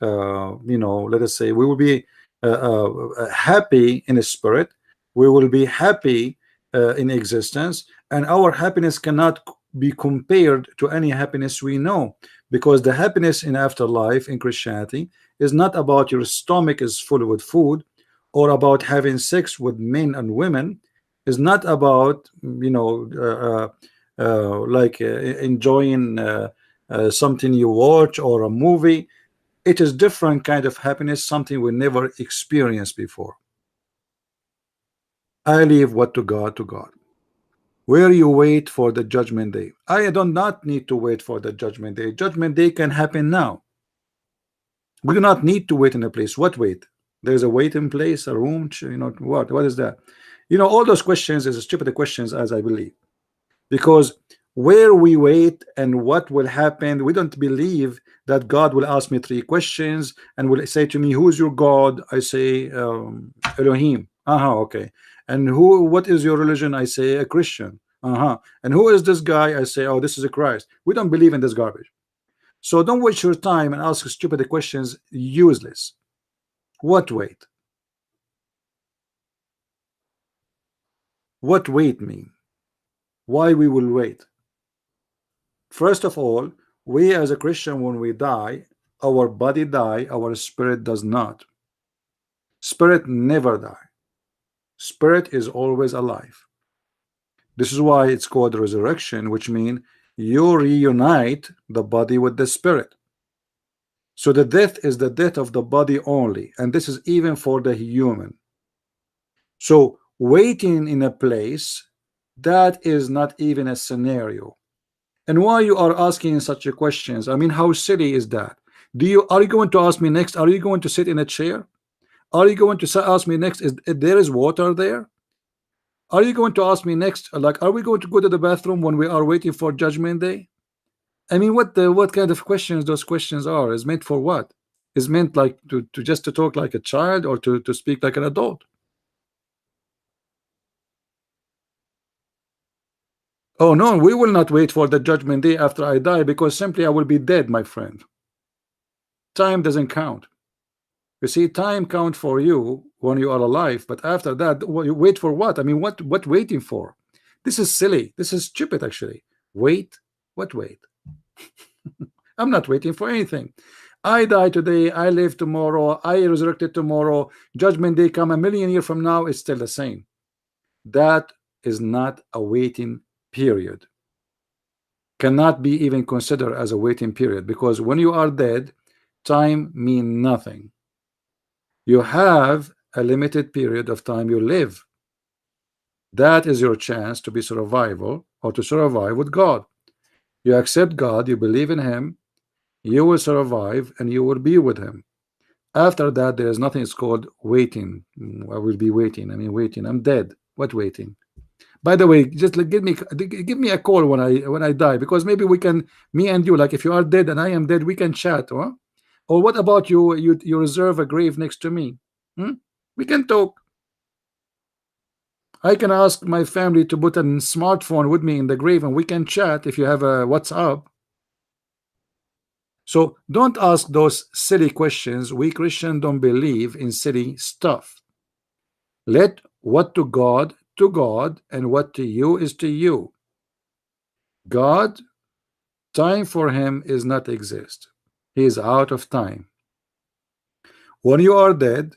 Let us say we will be happy in a spirit. We will be happy in existence, and our happiness cannot be compared to any happiness we know, because the happiness in afterlife in Christianity is not about your stomach is full with food, or about having sex with men and women. Is not about like enjoying something you watch or a movie. It is different kind of happiness, something we never experienced before. I leave what to God, to God. Where you wait for the judgment day. I do not need to wait for the judgment day. Judgment day can happen now. We do not need to wait in a place. What wait? There's a waiting place, a room, what is that? All those questions is stupid questions, as I believe, because where we wait and what will happen, we don't believe that God will ask me 3 questions and will say to me, who's your God? I say Elohim. Okay. And what is your religion? I say a Christian. And who is this guy? I say, oh, this is a Christ. We don't believe in this garbage. So don't waste your time and ask stupid questions. Useless. What wait? What wait mean? Why we will wait? First of all, we as a Christian, when we die, our body die, our spirit does not. Spirit never die. Spirit is always alive. This is why it's called resurrection, which means you reunite the body with the spirit. So the death is the death of the body only, and this is even for the human. So waiting in a place, that is not even a scenario. And why you are asking such a questions? I mean, how silly is that? Are you going to ask me next? Are you going to sit in a chair? Are you going to ask me next? Is there is water there? Are you going to ask me next? Like, are we going to go to the bathroom when we are waiting for Judgment Day? I mean, what kind of questions those questions are? Is meant for what? Is meant like to just to talk like a child, or to speak like an adult? Oh no, we will not wait for the Judgment Day after I die, because simply I will be dead, my friend. Time doesn't count. You see, time count for you when you are alive, but after that, you wait for what? I mean, what waiting for? This is silly. This is stupid, actually. Wait? What wait? I'm not waiting for anything. I die today, I live tomorrow, I resurrected tomorrow. Judgment Day come a million years from now, it's still the same. That is not a waiting period. Cannot be even considered as a waiting period, because when you are dead, time mean nothing. You have a limited period of time you live. That is your chance to be survival, or to survive with God. You accept God, you believe in him, you will survive and you will be with him. After that, there is nothing. It's called waiting. I will be waiting. I mean, waiting. I'm dead. What waiting? By the way, just give me a call when I die, because maybe we can, me and you, like if you are dead and I am dead, we can chat. Huh? Or what about you reserve a grave next to me? We can talk. I can ask my family to put a smartphone with me in the grave and we can chat if you have a WhatsApp. So don't ask those silly questions. We Christians don't believe in silly stuff. Let what to God, and what to you is to you. God, time for him is not exist. He is out of time. When you are dead,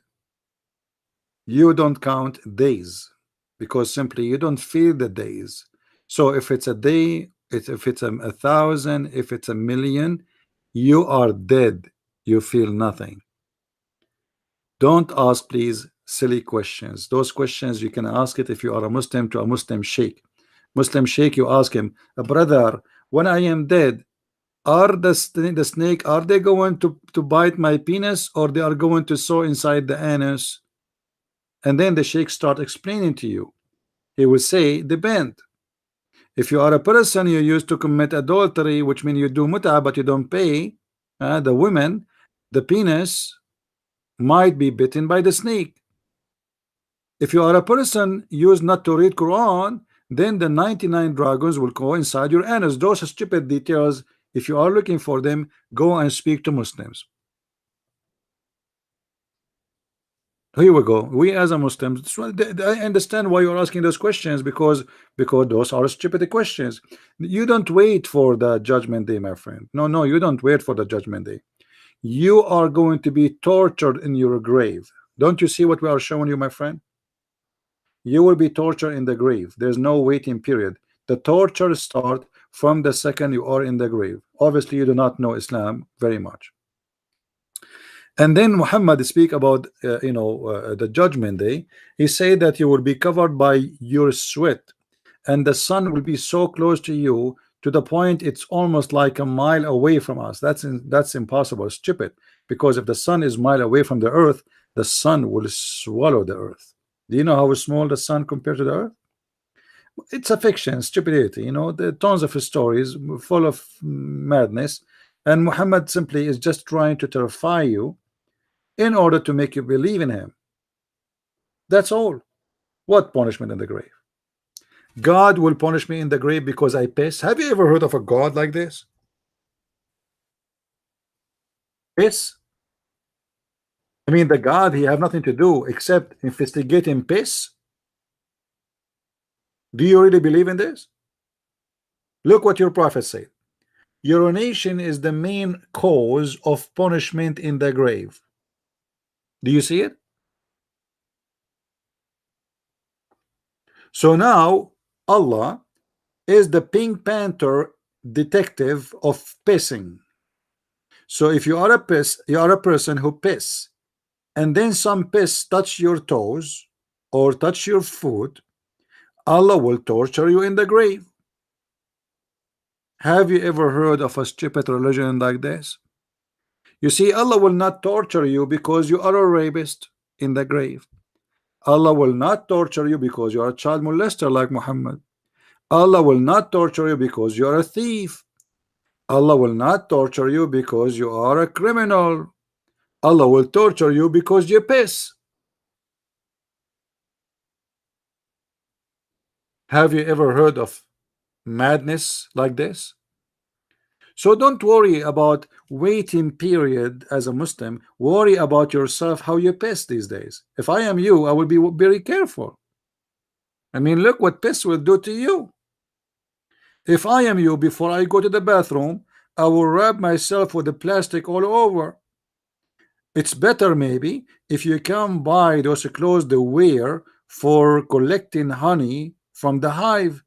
you don't count days, because simply you don't feel the days. So if it's a day, if it's 1,000, if it's 1,000,000, you are dead. You feel nothing. Don't ask, please, silly questions. Those questions you can ask it if you are a Muslim to a Muslim sheikh. Muslim sheikh, you ask him, brother, when I am dead, are the snake, are they going to bite my penis, or they are going to sow inside the anus? And then the sheikh start explaining to you. He will say, depend. If you are a person you used to commit adultery, which means you do muta but you don't pay, the women, the penis might be bitten by the snake. If you are a person used not to read Quran, then the 99 dragons will go inside your anus. Those stupid details, if you are looking for them, go and speak to Muslims. Here we go. We as a Muslims, I understand why you're asking those questions, because those are stupid questions. You don't wait for the judgment day, my friend. No, you don't wait for the judgment day. You are going to be tortured in your grave. Don't you see what we are showing you, my friend? You will be tortured in the grave. There's no waiting period. The torture start from the second you are in the grave. Obviously you do not know Islam very much. And then Muhammad speak about the judgment day. He said that you will be covered by your sweat, and the sun will be so close to you to the point it's almost like a mile away from us. That's impossible, stupid, because if the sun is a mile away from the earth, the sun will swallow the earth. Do you know how small the sun compared to the earth? It's a fiction, stupidity. You know, the tons of stories full of madness, and Muhammad simply is just trying to terrify you in order to make you believe in him. That's all. What punishment in the grave? God will punish me in the grave because I piss? Have you ever heard of a God like this? Piss? I mean, the God, he have nothing to do except investigating piss? Do you really believe in this? Look what your prophet said. Urination is the main cause of punishment in the grave. Do you see it? So now Allah is the Pink Panther detective of pissing. So if you are a person who piss, and then some piss touch your toes or touch your foot, Allah will torture you in the grave. Have you ever heard of a stupid religion like this? You see, Allah will not torture you because you are a rapist in the grave. Allah will not torture you because you are a child molester like Muhammad. Allah will not torture you because you are a thief. Allah will not torture you because you are a criminal. Allah will torture you because you piss. Have you ever heard of madness like this? So don't worry about waiting period as a Muslim. Worry about yourself, how you piss these days. If I am you, I will be very careful. I mean, look what piss will do to you. If I am you, before I go to the bathroom, I will wrap myself with the plastic all over. It's better maybe if you can buy those clothes they wear for collecting honey from the hive,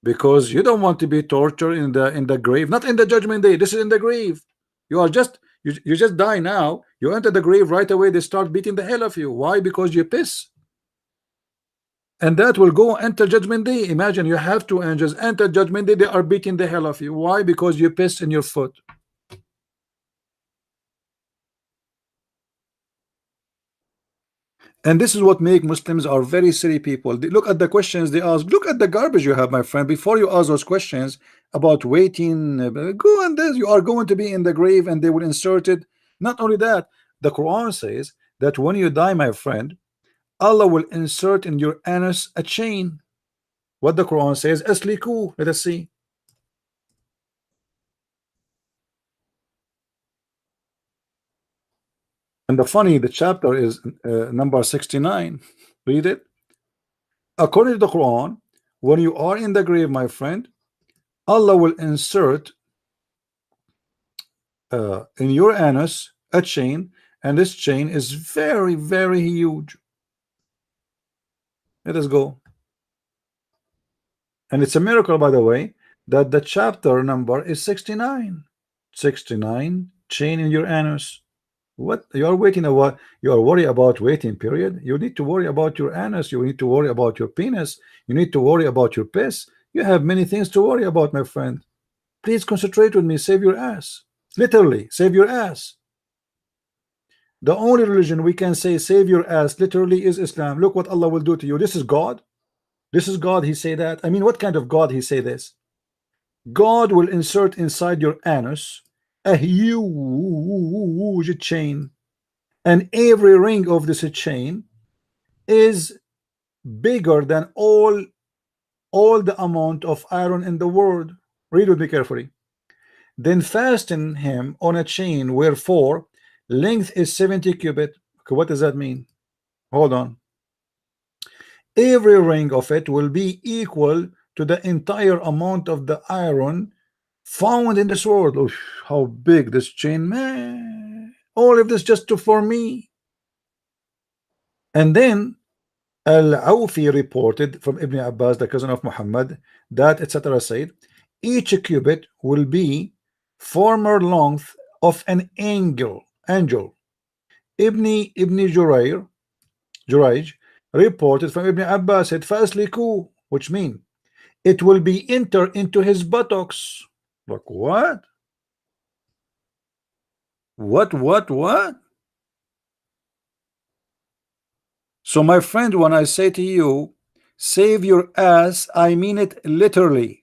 because you don't want to be tortured in the grave. Not in the judgment day. This is in the grave. You just die now. You enter the grave right away. They start beating the hell of you. Why? Because you piss. And that will go enter judgment day. Imagine you have two angels enter judgment day. They are beating the hell of you. Why? Because you piss in your foot. And this is what make Muslims are very silly people. They look at the questions they ask. Look at the garbage you have, my friend. Before you ask those questions about waiting, go and this. You are going to be in the grave, and they will insert it. Not only that, the Quran says that when you die, my friend, Allah will insert in your anus a chain. What the Quran says, asliku. Let us see. And the chapter is number 69. Read it. According to the Quran, when you are in the grave, my friend, Allah will insert in your anus a chain, and this chain is very, very huge. Let us go. And it's a miracle, by the way, that the chapter number is 69. 69, chain in your anus. What you are waiting about? You are worried about waiting period. You need to worry about your anus. You need to worry about your penis. You need to worry about your piss. You have many things to worry about, my friend. Please concentrate with me. Save your ass. Literally, save your ass. The only religion we can say save your ass literally is Islam. Look what Allah will do to you. This is God. This is God. He say that. I mean, what kind of God he say this? God will insert inside your anus a huge chain, and every ring of this chain is bigger than all the amount of iron in the world. Read with me carefully. Then fasten him on a chain wherefore length is 70 cubit. Okay, what does that mean? Hold on. Every ring of it will be equal to the entire amount of the iron found in this world. Oof, how big this chain, man. All of this just for me. And then Al-Awfi reported from Ibn Abbas, the cousin of Muhammad, that etc. said, each cubit will be former length of an angel. Ibn Jurayj reported from Ibn Abbas said, Fasliku, which mean it will be enter into his buttocks. Like what? What? So my friend, when I say to you, save your ass, I mean it literally.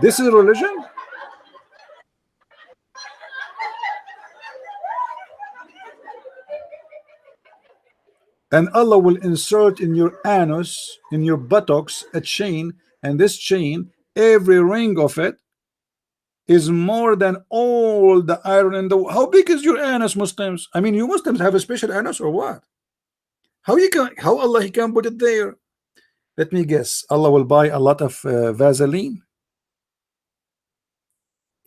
This is religion? And Allah will insert in your anus, in your buttocks, a chain, and this chain, every ring of it is more than all the iron in the. How big is your anus, Muslims? I mean, you Muslims have a special anus or what? How Allah he can put it there? Let me guess. Allah will buy a lot of Vaseline.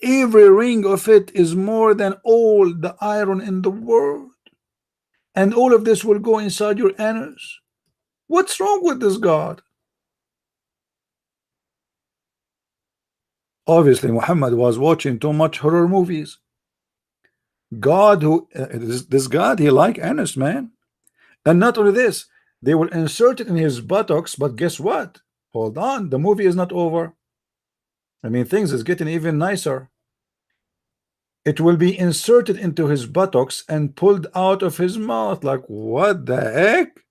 Every ring of it is more than all the iron in the world, and all of this will go inside your anus. What's wrong with this God? Obviously Muhammad was watching too much horror movies. God who this God, he like anus, man. And not only this, they will insert it in his buttocks, but guess what? Hold on, the movie is not over. I mean, things is getting even nicer. It will be inserted into his buttocks and pulled out of his mouth. Like what the heck?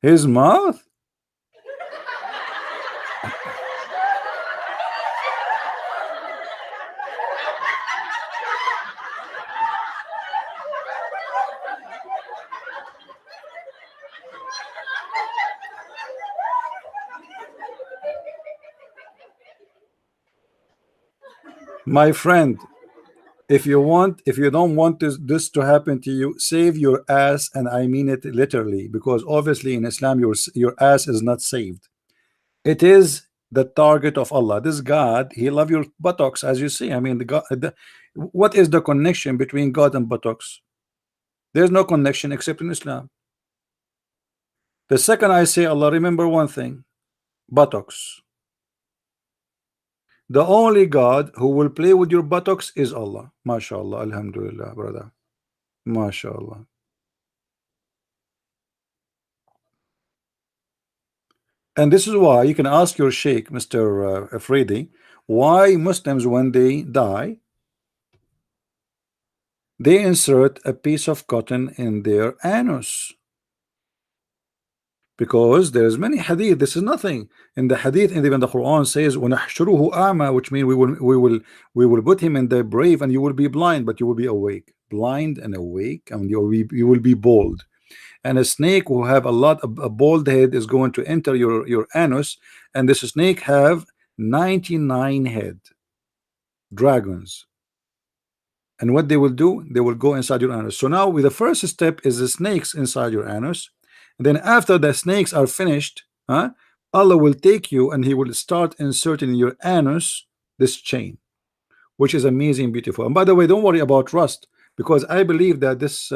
His mouth? My friend, if you don't want this to happen to you, save your ass, and I mean it literally, because obviously in Islam your ass is not saved. It is the target of Allah. This God, he love your buttocks, as you see. I mean, what is the connection between God and buttocks? There's no connection except in Islam. The second I say Allah, remember one thing: buttocks. The only God who will play with your buttocks is Allah. MashaAllah, Alhamdulillah, brother. MashaAllah. And this is why you can ask your Sheikh, Mr. Afridi, why Muslims, when they die, they insert a piece of cotton in their anus. Because there's many hadith. This is nothing in the hadith, and even the Quran says وَنَحْشُرُهُ أَعْمَى, which means we will put him in the grave and you will be blind, but you will be awake. Blind and awake, and you will be bald. And a snake will have a bald head is going to enter your anus, and this snake have 99 head dragons. And what they will do, they will go inside your anus. So now with the first step is the snakes inside your anus. And then after the snakes are finished, Allah will take you and he will start inserting in your anus this chain, which is amazing, beautiful. And by the way, don't worry about rust, because I believe that this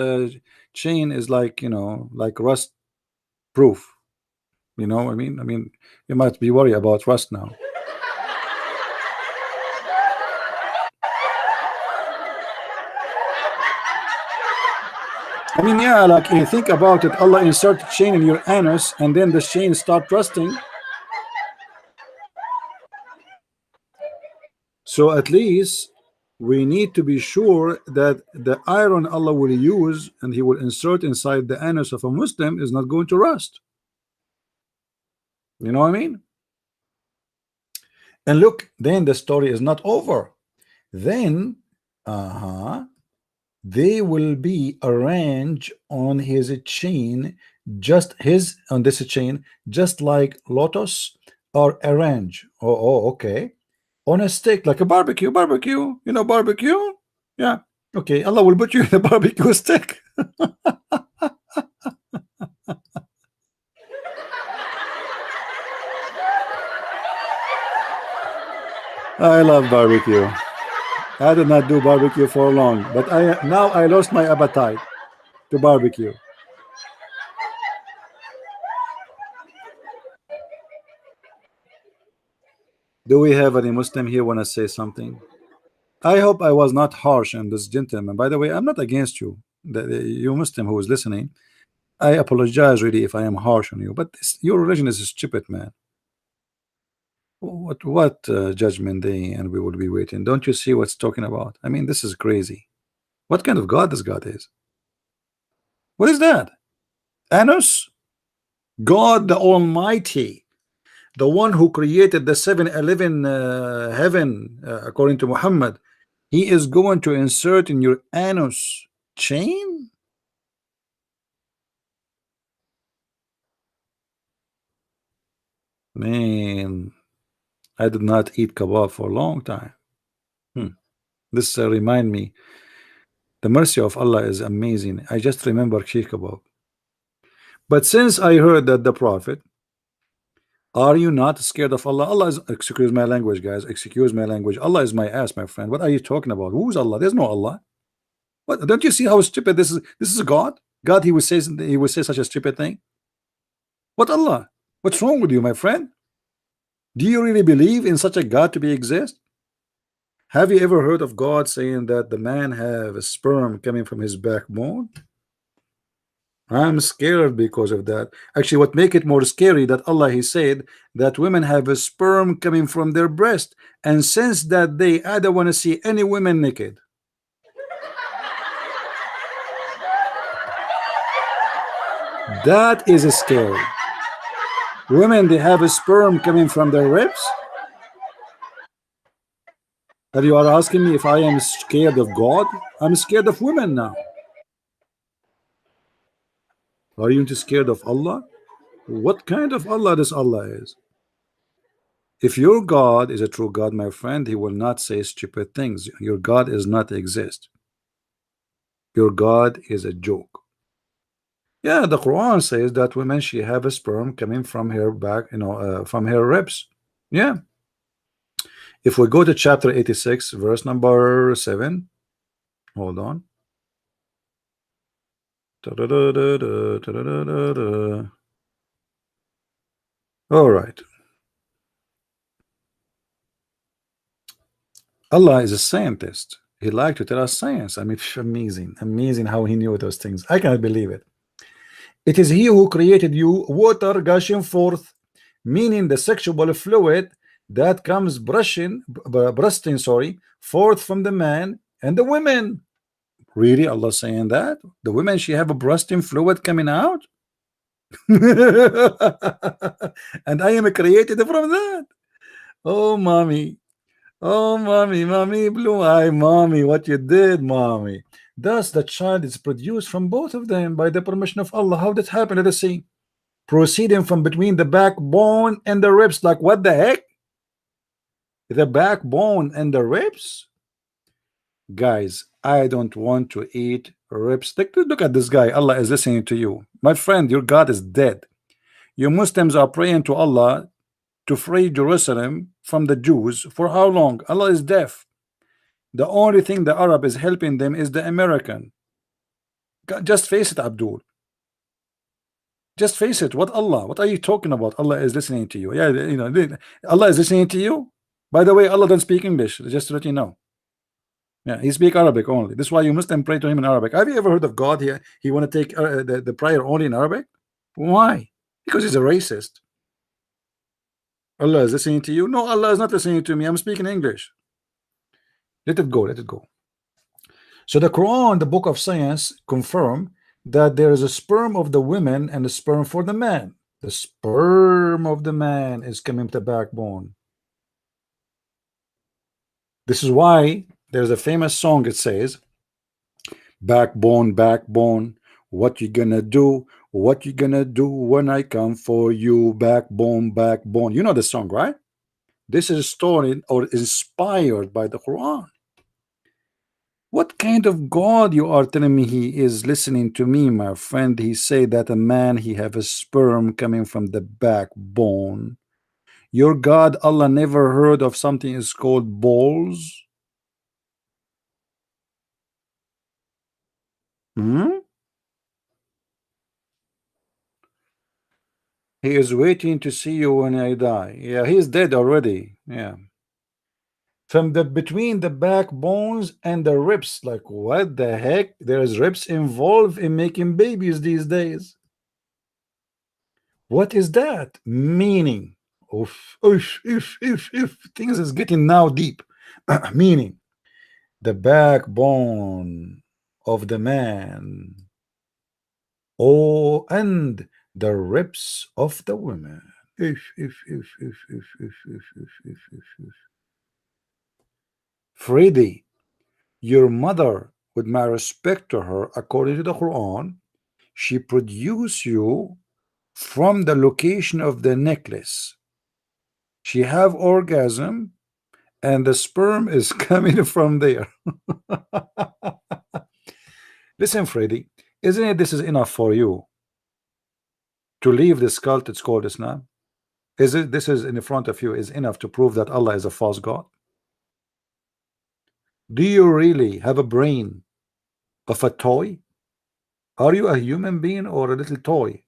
chain is like, like rust proof. You know what I mean? I mean, you might be worried about rust now. I mean, yeah, like you think about it, Allah insert a chain in your anus and then the chain start rusting. So at least we need to be sure that the iron Allah will use and He will insert inside the anus of a Muslim is not going to rust. You know what I mean? And look, then the story is not over. Then, they will be arranged on his chain, just his on this chain, just like lotus or arrange. Okay. On a stick, like a barbecue, you know, barbecue. Yeah. Okay, Allah will put you in a barbecue stick. I love barbecue. I did not do barbecue for long, but I lost my appetite to barbecue. Do we have any Muslim here want to say something? I hope I was not harsh on this gentleman. By the way, I'm not against you, you Muslim who is listening. I apologize really if I am harsh on you, but your religion is stupid, man. What judgment day and we will be waiting? Don't you see what's talking about? I mean, this is crazy. What kind of God this God is? What is that? Anus? God the Almighty, the one who created the 7-Eleven heaven, according to Muhammad, He is going to insert in your anus chain? Man, I did not eat kebab for a long time. This remind me, the mercy of Allah is amazing. I just remember Sheikh kebab. But since I heard that the Prophet, are you not scared of Allah? Allah is, excuse my language, guys. Excuse my language. Allah is my ass, my friend. What are you talking about? Who's Allah? There's no Allah. What? Don't you see how stupid this is? This is God. God, He would say such a stupid thing. What Allah? What's wrong with you, my friend? Do you really believe in such a God to be exist? Have you ever heard of God saying that the man have a sperm coming from his backbone? I'm scared because of that. Actually, what make it more scary that Allah He said that women have a sperm coming from their breast, and since that day I don't want to see any women naked. That is scary. Women, they have a sperm coming from their ribs. And you are asking me if I am scared of God? I'm scared of women now. Are you scared of Allah? What kind of Allah this Allah is? If your God is a true God, my friend, He will not say stupid things. Your God is not exist. Your God is a joke. Yeah, the Quran says that women, she have a sperm coming from her back, from her ribs. Yeah. If we go to chapter 86, verse number 7, hold on. All right. Allah is a scientist. He liked to tell us science. I mean, amazing how he knew those things. I cannot believe it. It is He who created you, water gushing forth, meaning the sexual fluid that comes bursting, forth from the man and the women. Really, Allah saying that the women, she have a bursting fluid coming out, and I am created from that. Oh, mommy. Oh, mommy, blue eye, mommy, what you did, mommy. Thus, the child is produced from both of them by the permission of Allah. How did it happen? Let us see. Proceeding from between the backbone and the ribs. Like, what the heck? The backbone and the ribs? Guys, I don't want to eat ribs. Look at this guy. Allah is listening to you. My friend, your God is dead. You Muslims are praying to Allah to free Jerusalem from the Jews. For how long? Allah is deaf. The only thing the Arab is helping them is the American. Just face it, Abdul. Just face it. What Allah? What are you talking about? Allah is listening to you. Yeah, Allah is listening to you. By the way, Allah don't speak English, just to let you know. Yeah, he speak Arabic only. This is why you Muslim pray to him in Arabic. Have you ever heard of God here? He want to take the prayer only in Arabic? Why? Because he's a racist. Allah is listening to you? No, Allah is not listening to me. I'm speaking English. Let it go. Let it go. So the Quran, the book of science, confirm that there is a sperm of the women and a sperm for the man. The sperm of the man is coming to the backbone. This is why there's a famous song. It says, backbone, backbone, what you gonna do? What you gonna do when I come for you? Backbone, backbone. You know the song, right? This is story or inspired by the Quran. What kind of God you are telling me he is listening to me, my friend? He say that a man he have a sperm coming from the backbone. Your God Allah never heard of something is called balls? Hmm? He is waiting to see you when I die. Yeah, he's dead already. Yeah. From the between the backbones and the ribs. Like what the heck? There's ribs involved in making babies these days. What is that? Meaning. Oof, oof, oof, oof, oof. Things is getting now deep. Meaning the backbone of the man. Oh, and the ribs of the women. Freddy, your mother, with my respect to her, according to the Quran, she produced you from the location of the necklace. She have orgasm and the sperm is coming from there. Listen, Freddy, isn't it this is enough for you to leave this cult? It's called Islam. Is it this is in front of you is enough to prove that Allah is a false God? Do you really have a brain of a toy? Are you a human being or a little toy?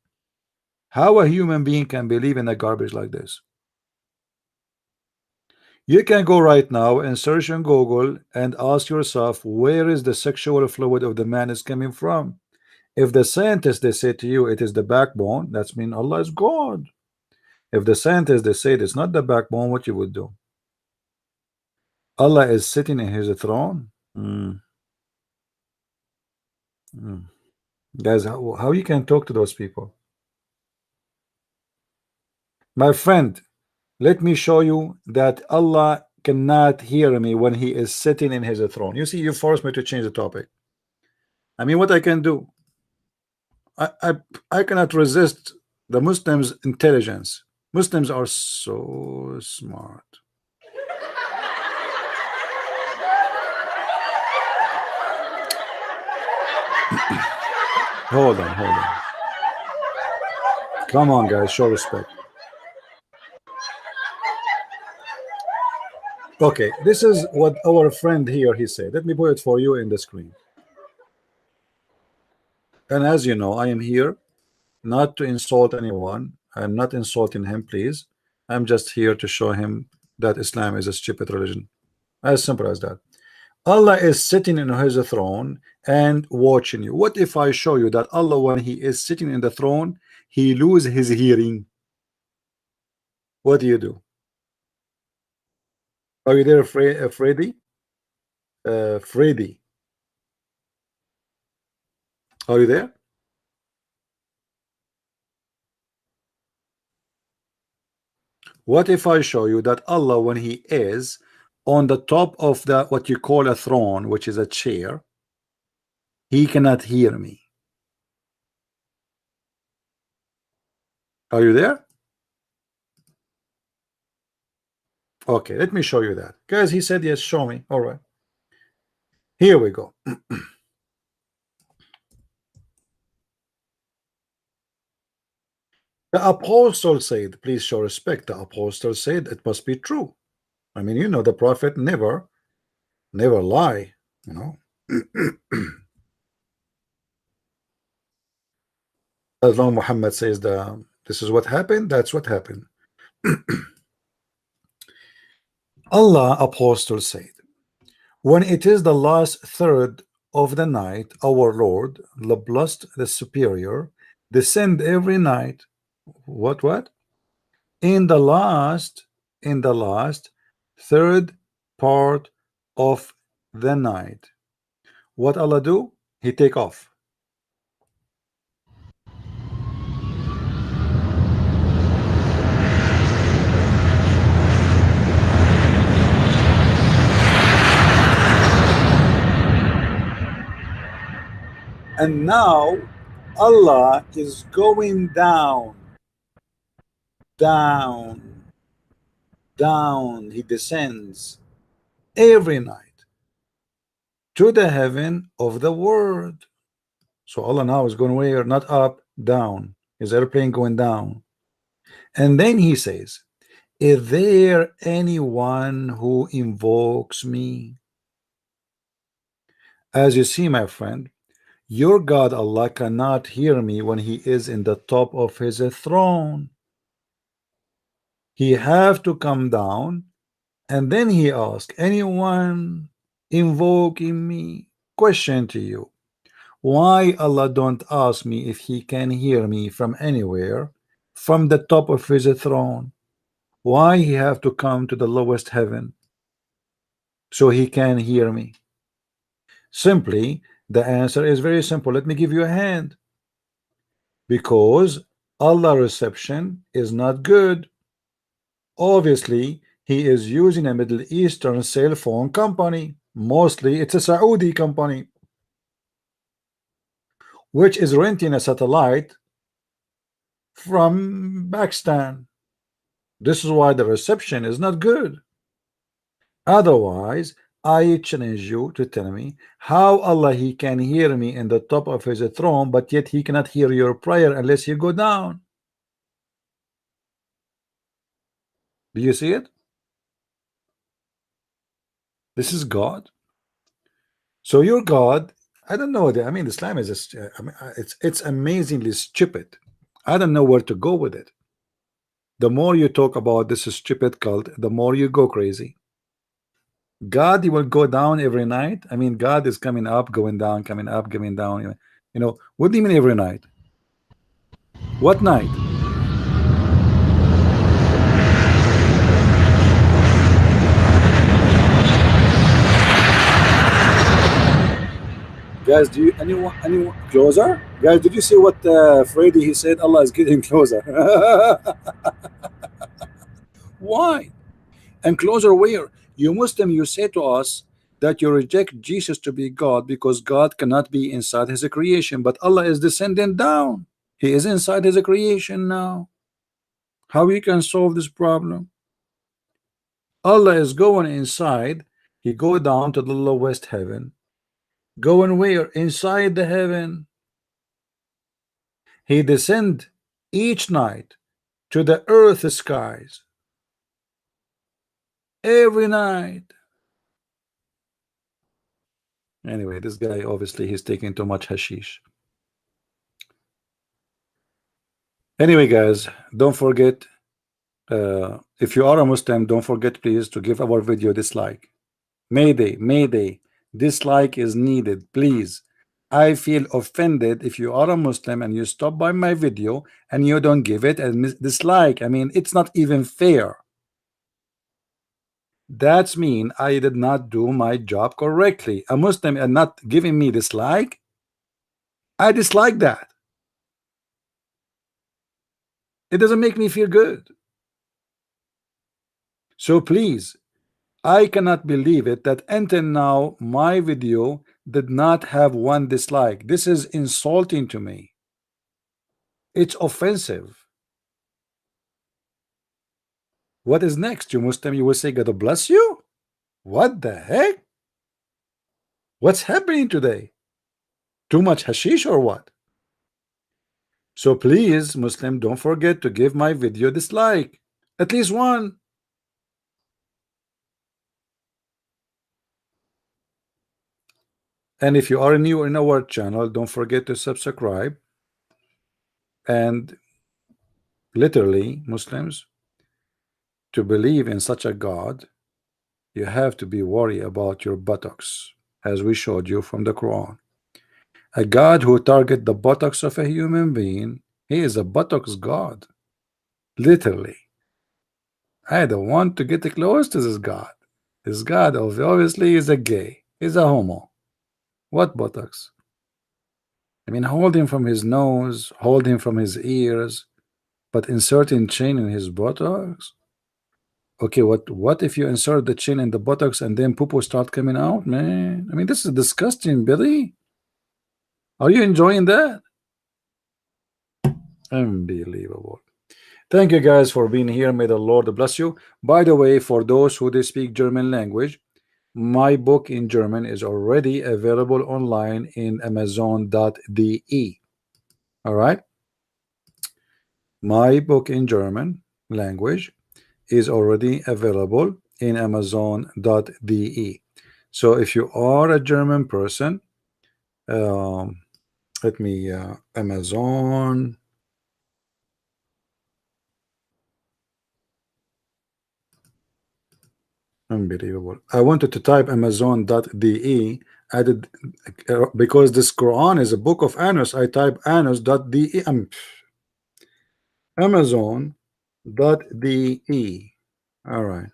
How a human being can believe in a garbage like this? You can go right now and search on Google and ask yourself, where is the sexual fluid of the man is coming from? If the scientists they say to you it is the backbone, that's mean Allah is God. If the scientists they say it's not the backbone, what you would do? Allah is sitting in his throne. Guys, how you can talk to those people? My friend, let me show you that Allah cannot hear me when he is sitting in his throne. You see, you force me to change the topic. I mean, what I can do? I cannot resist the Muslims' intelligence. Muslims are so smart. Hold on, hold on. Come on, guys, show respect. Okay, this is what our friend here he said. Let me put it for you in the screen. And as you know, I am here not to insult anyone. I'm not insulting him, please. I'm just here to show him that Islam is a stupid religion. As simple as that. Allah is sitting in his throne and watching you. What if I show you that Allah, when he is sitting in the throne, he loses his hearing? What do you do? Are you there, Freddy? Freddy, are you there? What if I show you that Allah, when he is on the top of the what you call a throne, which is a chair, he cannot hear me? Are you there? Okay, let me show you that. Guys, he said yes, show me. All right, here we go. The apostle said, please show respect. The apostle said it must be true. I mean, you know, the prophet never lie, you know. As long Muhammad says this is what happened, that's what happened. Allah apostle said, When it is the last third of the night, our Lord, the blessed, the superior, descend every night. What? In the last, third part of the night. What Allah do? He take off. And now Allah is going down, down, down. He descends every night to the heaven of the world. So Allah now is going where? Not up, down. His airplane going down. And then he says, is there anyone who invokes me? As you see, my friend, your God Allah cannot hear me when he is in the top of his throne. He have to come down, and then he ask, anyone invoking me? Question to you, why Allah don't ask me if he can hear me from anywhere, from the top of his throne? Why he have to come to the lowest heaven so he can hear me? Simply, the answer is very simple. Let me give you a hand. Because Allah reception is not good. Obviously, he is using a Middle Eastern cell phone company. Mostly, it's a Saudi company, which is renting a satellite from Pakistan. This is why the reception is not good. Otherwise, I challenge you to tell me how Allah he can hear me in the top of his throne, but yet he cannot hear your prayer unless you go down. Do you see it? This is God. So your God, I don't know. I mean, Islam is just, I mean, it's amazingly stupid. I don't know where to go with it. The more you talk about this stupid cult, the more you go crazy. God, he will go down every night. I mean, God is coming up, going down, coming up, coming down. You know, what do you mean every night? What night? Guys, do you anyone closer? Guys, did you see what Freddy he said? Allah is getting closer. Why? And closer where? You Muslim, you say to us that you reject Jesus to be God because God cannot be inside his creation, but Allah is descending down. He is inside his creation now. How we can solve this problem? Allah is going inside. He go down to the lowest heaven. Going where? Inside the heaven. He descend each night to the earth skies. Every night. Anyway, this guy obviously he's taking too much hashish. Anyway, guys, don't forget, if you are a Muslim, don't forget please to give our video dislike. Mayday, mayday, dislike is needed, please. I feel offended if you are a Muslim and you stop by my video and you don't give it a dislike. I mean, it's not even fair. That's mean I did not do my job correctly. A Muslim and not giving me dislike, I dislike that. It doesn't make me feel good. So please, I cannot believe it that until now my video did not have one dislike. This is insulting to me. It's offensive. What is next? You Muslim, you will say God bless you? What the heck? What's happening today? Too much hashish or what? So please, Muslim, don't forget to give my video dislike. At least one. And if you are new in our channel, don't forget to subscribe. And literally, Muslims, to believe in such a God you have to be worried about your buttocks, as we showed you from the Quran. A God who target the buttocks of a human being, he is a buttocks God. Literally. I don't want to get close to this God. This God obviously is a gay. He's a homo. What buttocks? I mean, hold him from his nose, hold him from his ears, but inserting chain in his buttocks? Okay, what if you insert the chain in the buttocks and then poo start coming out, man? I mean, this is disgusting, Billy. Are you enjoying that? Unbelievable. Thank you guys for being here. May the Lord bless you. By the way, for those who they speak German language, my book in German is already available online in Amazon.de. All right. My book in German language is already available in Amazon.de. So if you are a German person, let me Amazon. Unbelievable. I wanted to type Amazon.de, added because this Quran is a book of Anus. I type Anus.de. Amazon.de. All right.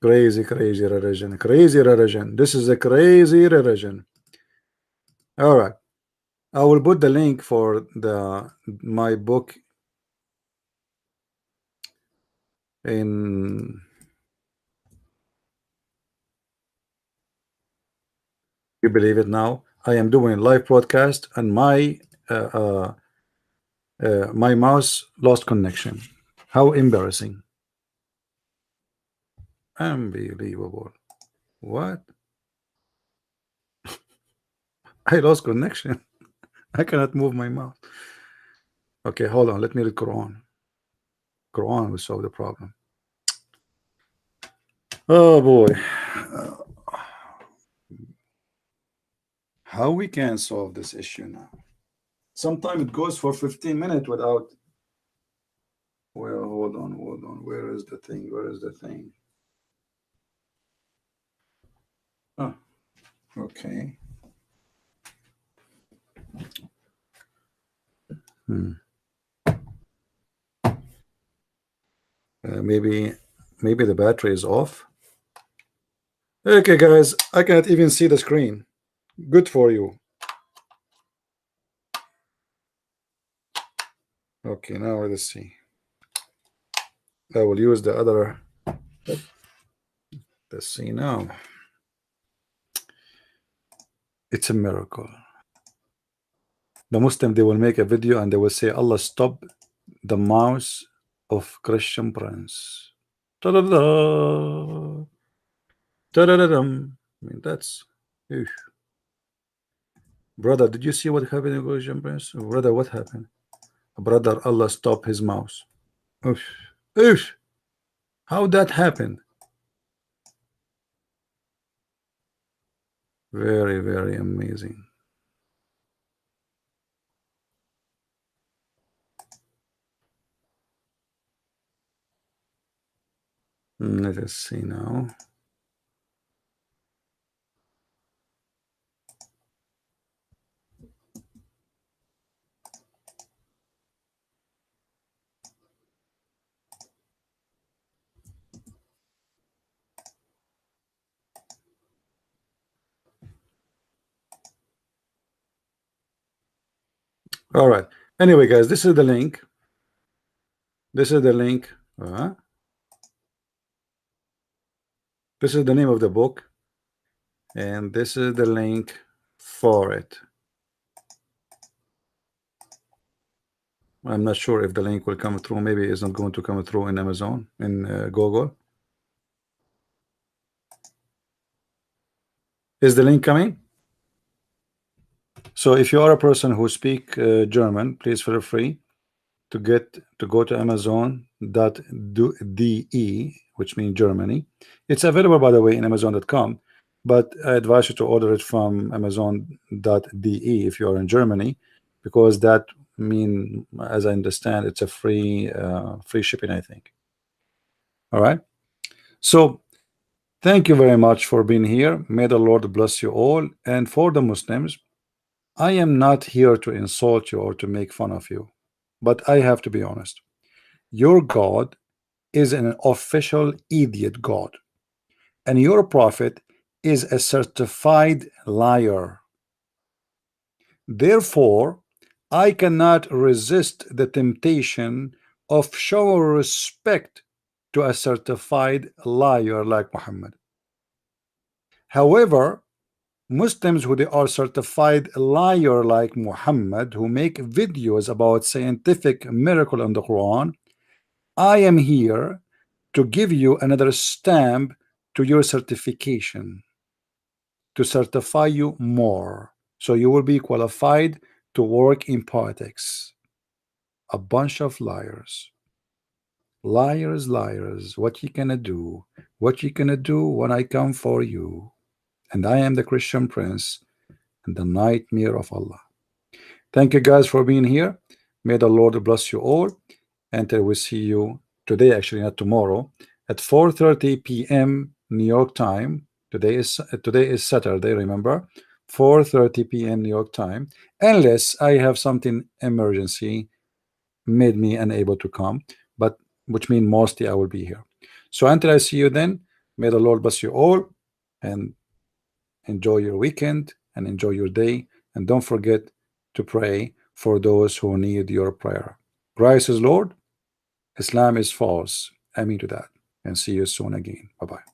Crazy religion. Crazy religion. This is a crazy religion. All right. I will put the link for my book in. You believe it now? I am doing live broadcast and my my mouse lost connection. How embarrassing. Unbelievable. What? I lost connection. I cannot move my mouse. Okay, hold on. Let me read Quran. Quran will solve the problem. Oh boy. How we can solve this issue now? Sometimes it goes for 15 minutes without. Well, hold on. Where is the thing? Where is the thing? Oh, okay. Maybe the battery is off. Okay, guys, I cannot even see the screen. Good for you. Okay, now let's see. I will use the other. Let's see now. It's a miracle. The Muslim, they will make a video and they will say, Allah stop the mouse of Christian Prince. Ta-da-da. Ta-da-da-dum. I mean, that's. Eesh. Brother, did you see what happened in Christian Prince? Brother, what happened? Brother, Allah stop his mouse. Oof. Oof. How that happened? Very amazing. Let us see now. All right. Anyway, guys, this is the link. This is the link. This is the name of the book. And this is the link for it. I'm not sure if the link will come through. Maybe it's not going to come through in Amazon, in Google. Is the link coming? So if you are a person who speak German, please feel free to go to Amazon.de, which means Germany. It's available, by the way, in Amazon.com, but I advise you to order it from Amazon.de if you are in Germany, because that mean, as I understand, it's a free free shipping, I think. All right. So thank you very much for being here. May the Lord bless you all. And for the Muslims, I am not here to insult you or to make fun of you, but I have to be honest. Your God is an official idiot God, and your prophet is a certified liar. Therefore, I cannot resist the temptation of showing respect to a certified liar like Muhammad. However, Muslims who they are certified liar like Muhammad, who make videos about scientific miracle in the Quran, I am here to give you another stamp to your certification, to certify you more, so you will be qualified to work in politics. A bunch of liars. Liars, liars. What you gonna do? What you gonna do when I come for you? And I am the Christian Prince and the nightmare of Allah. Thank you guys for being here. May the Lord bless you all. Until we see you today, actually not tomorrow, at 4:30 p.m. New York time. Today is Saturday, remember? 4:30 p.m. New York time. Unless I have something emergency made me unable to come, but which means mostly I will be here. So until I see you then, may the Lord bless you all and enjoy your weekend and enjoy your day, and don't forget to pray for those who need your prayer. Christ is Lord, Islam is false. Amen to that, and see you soon again. Bye-bye.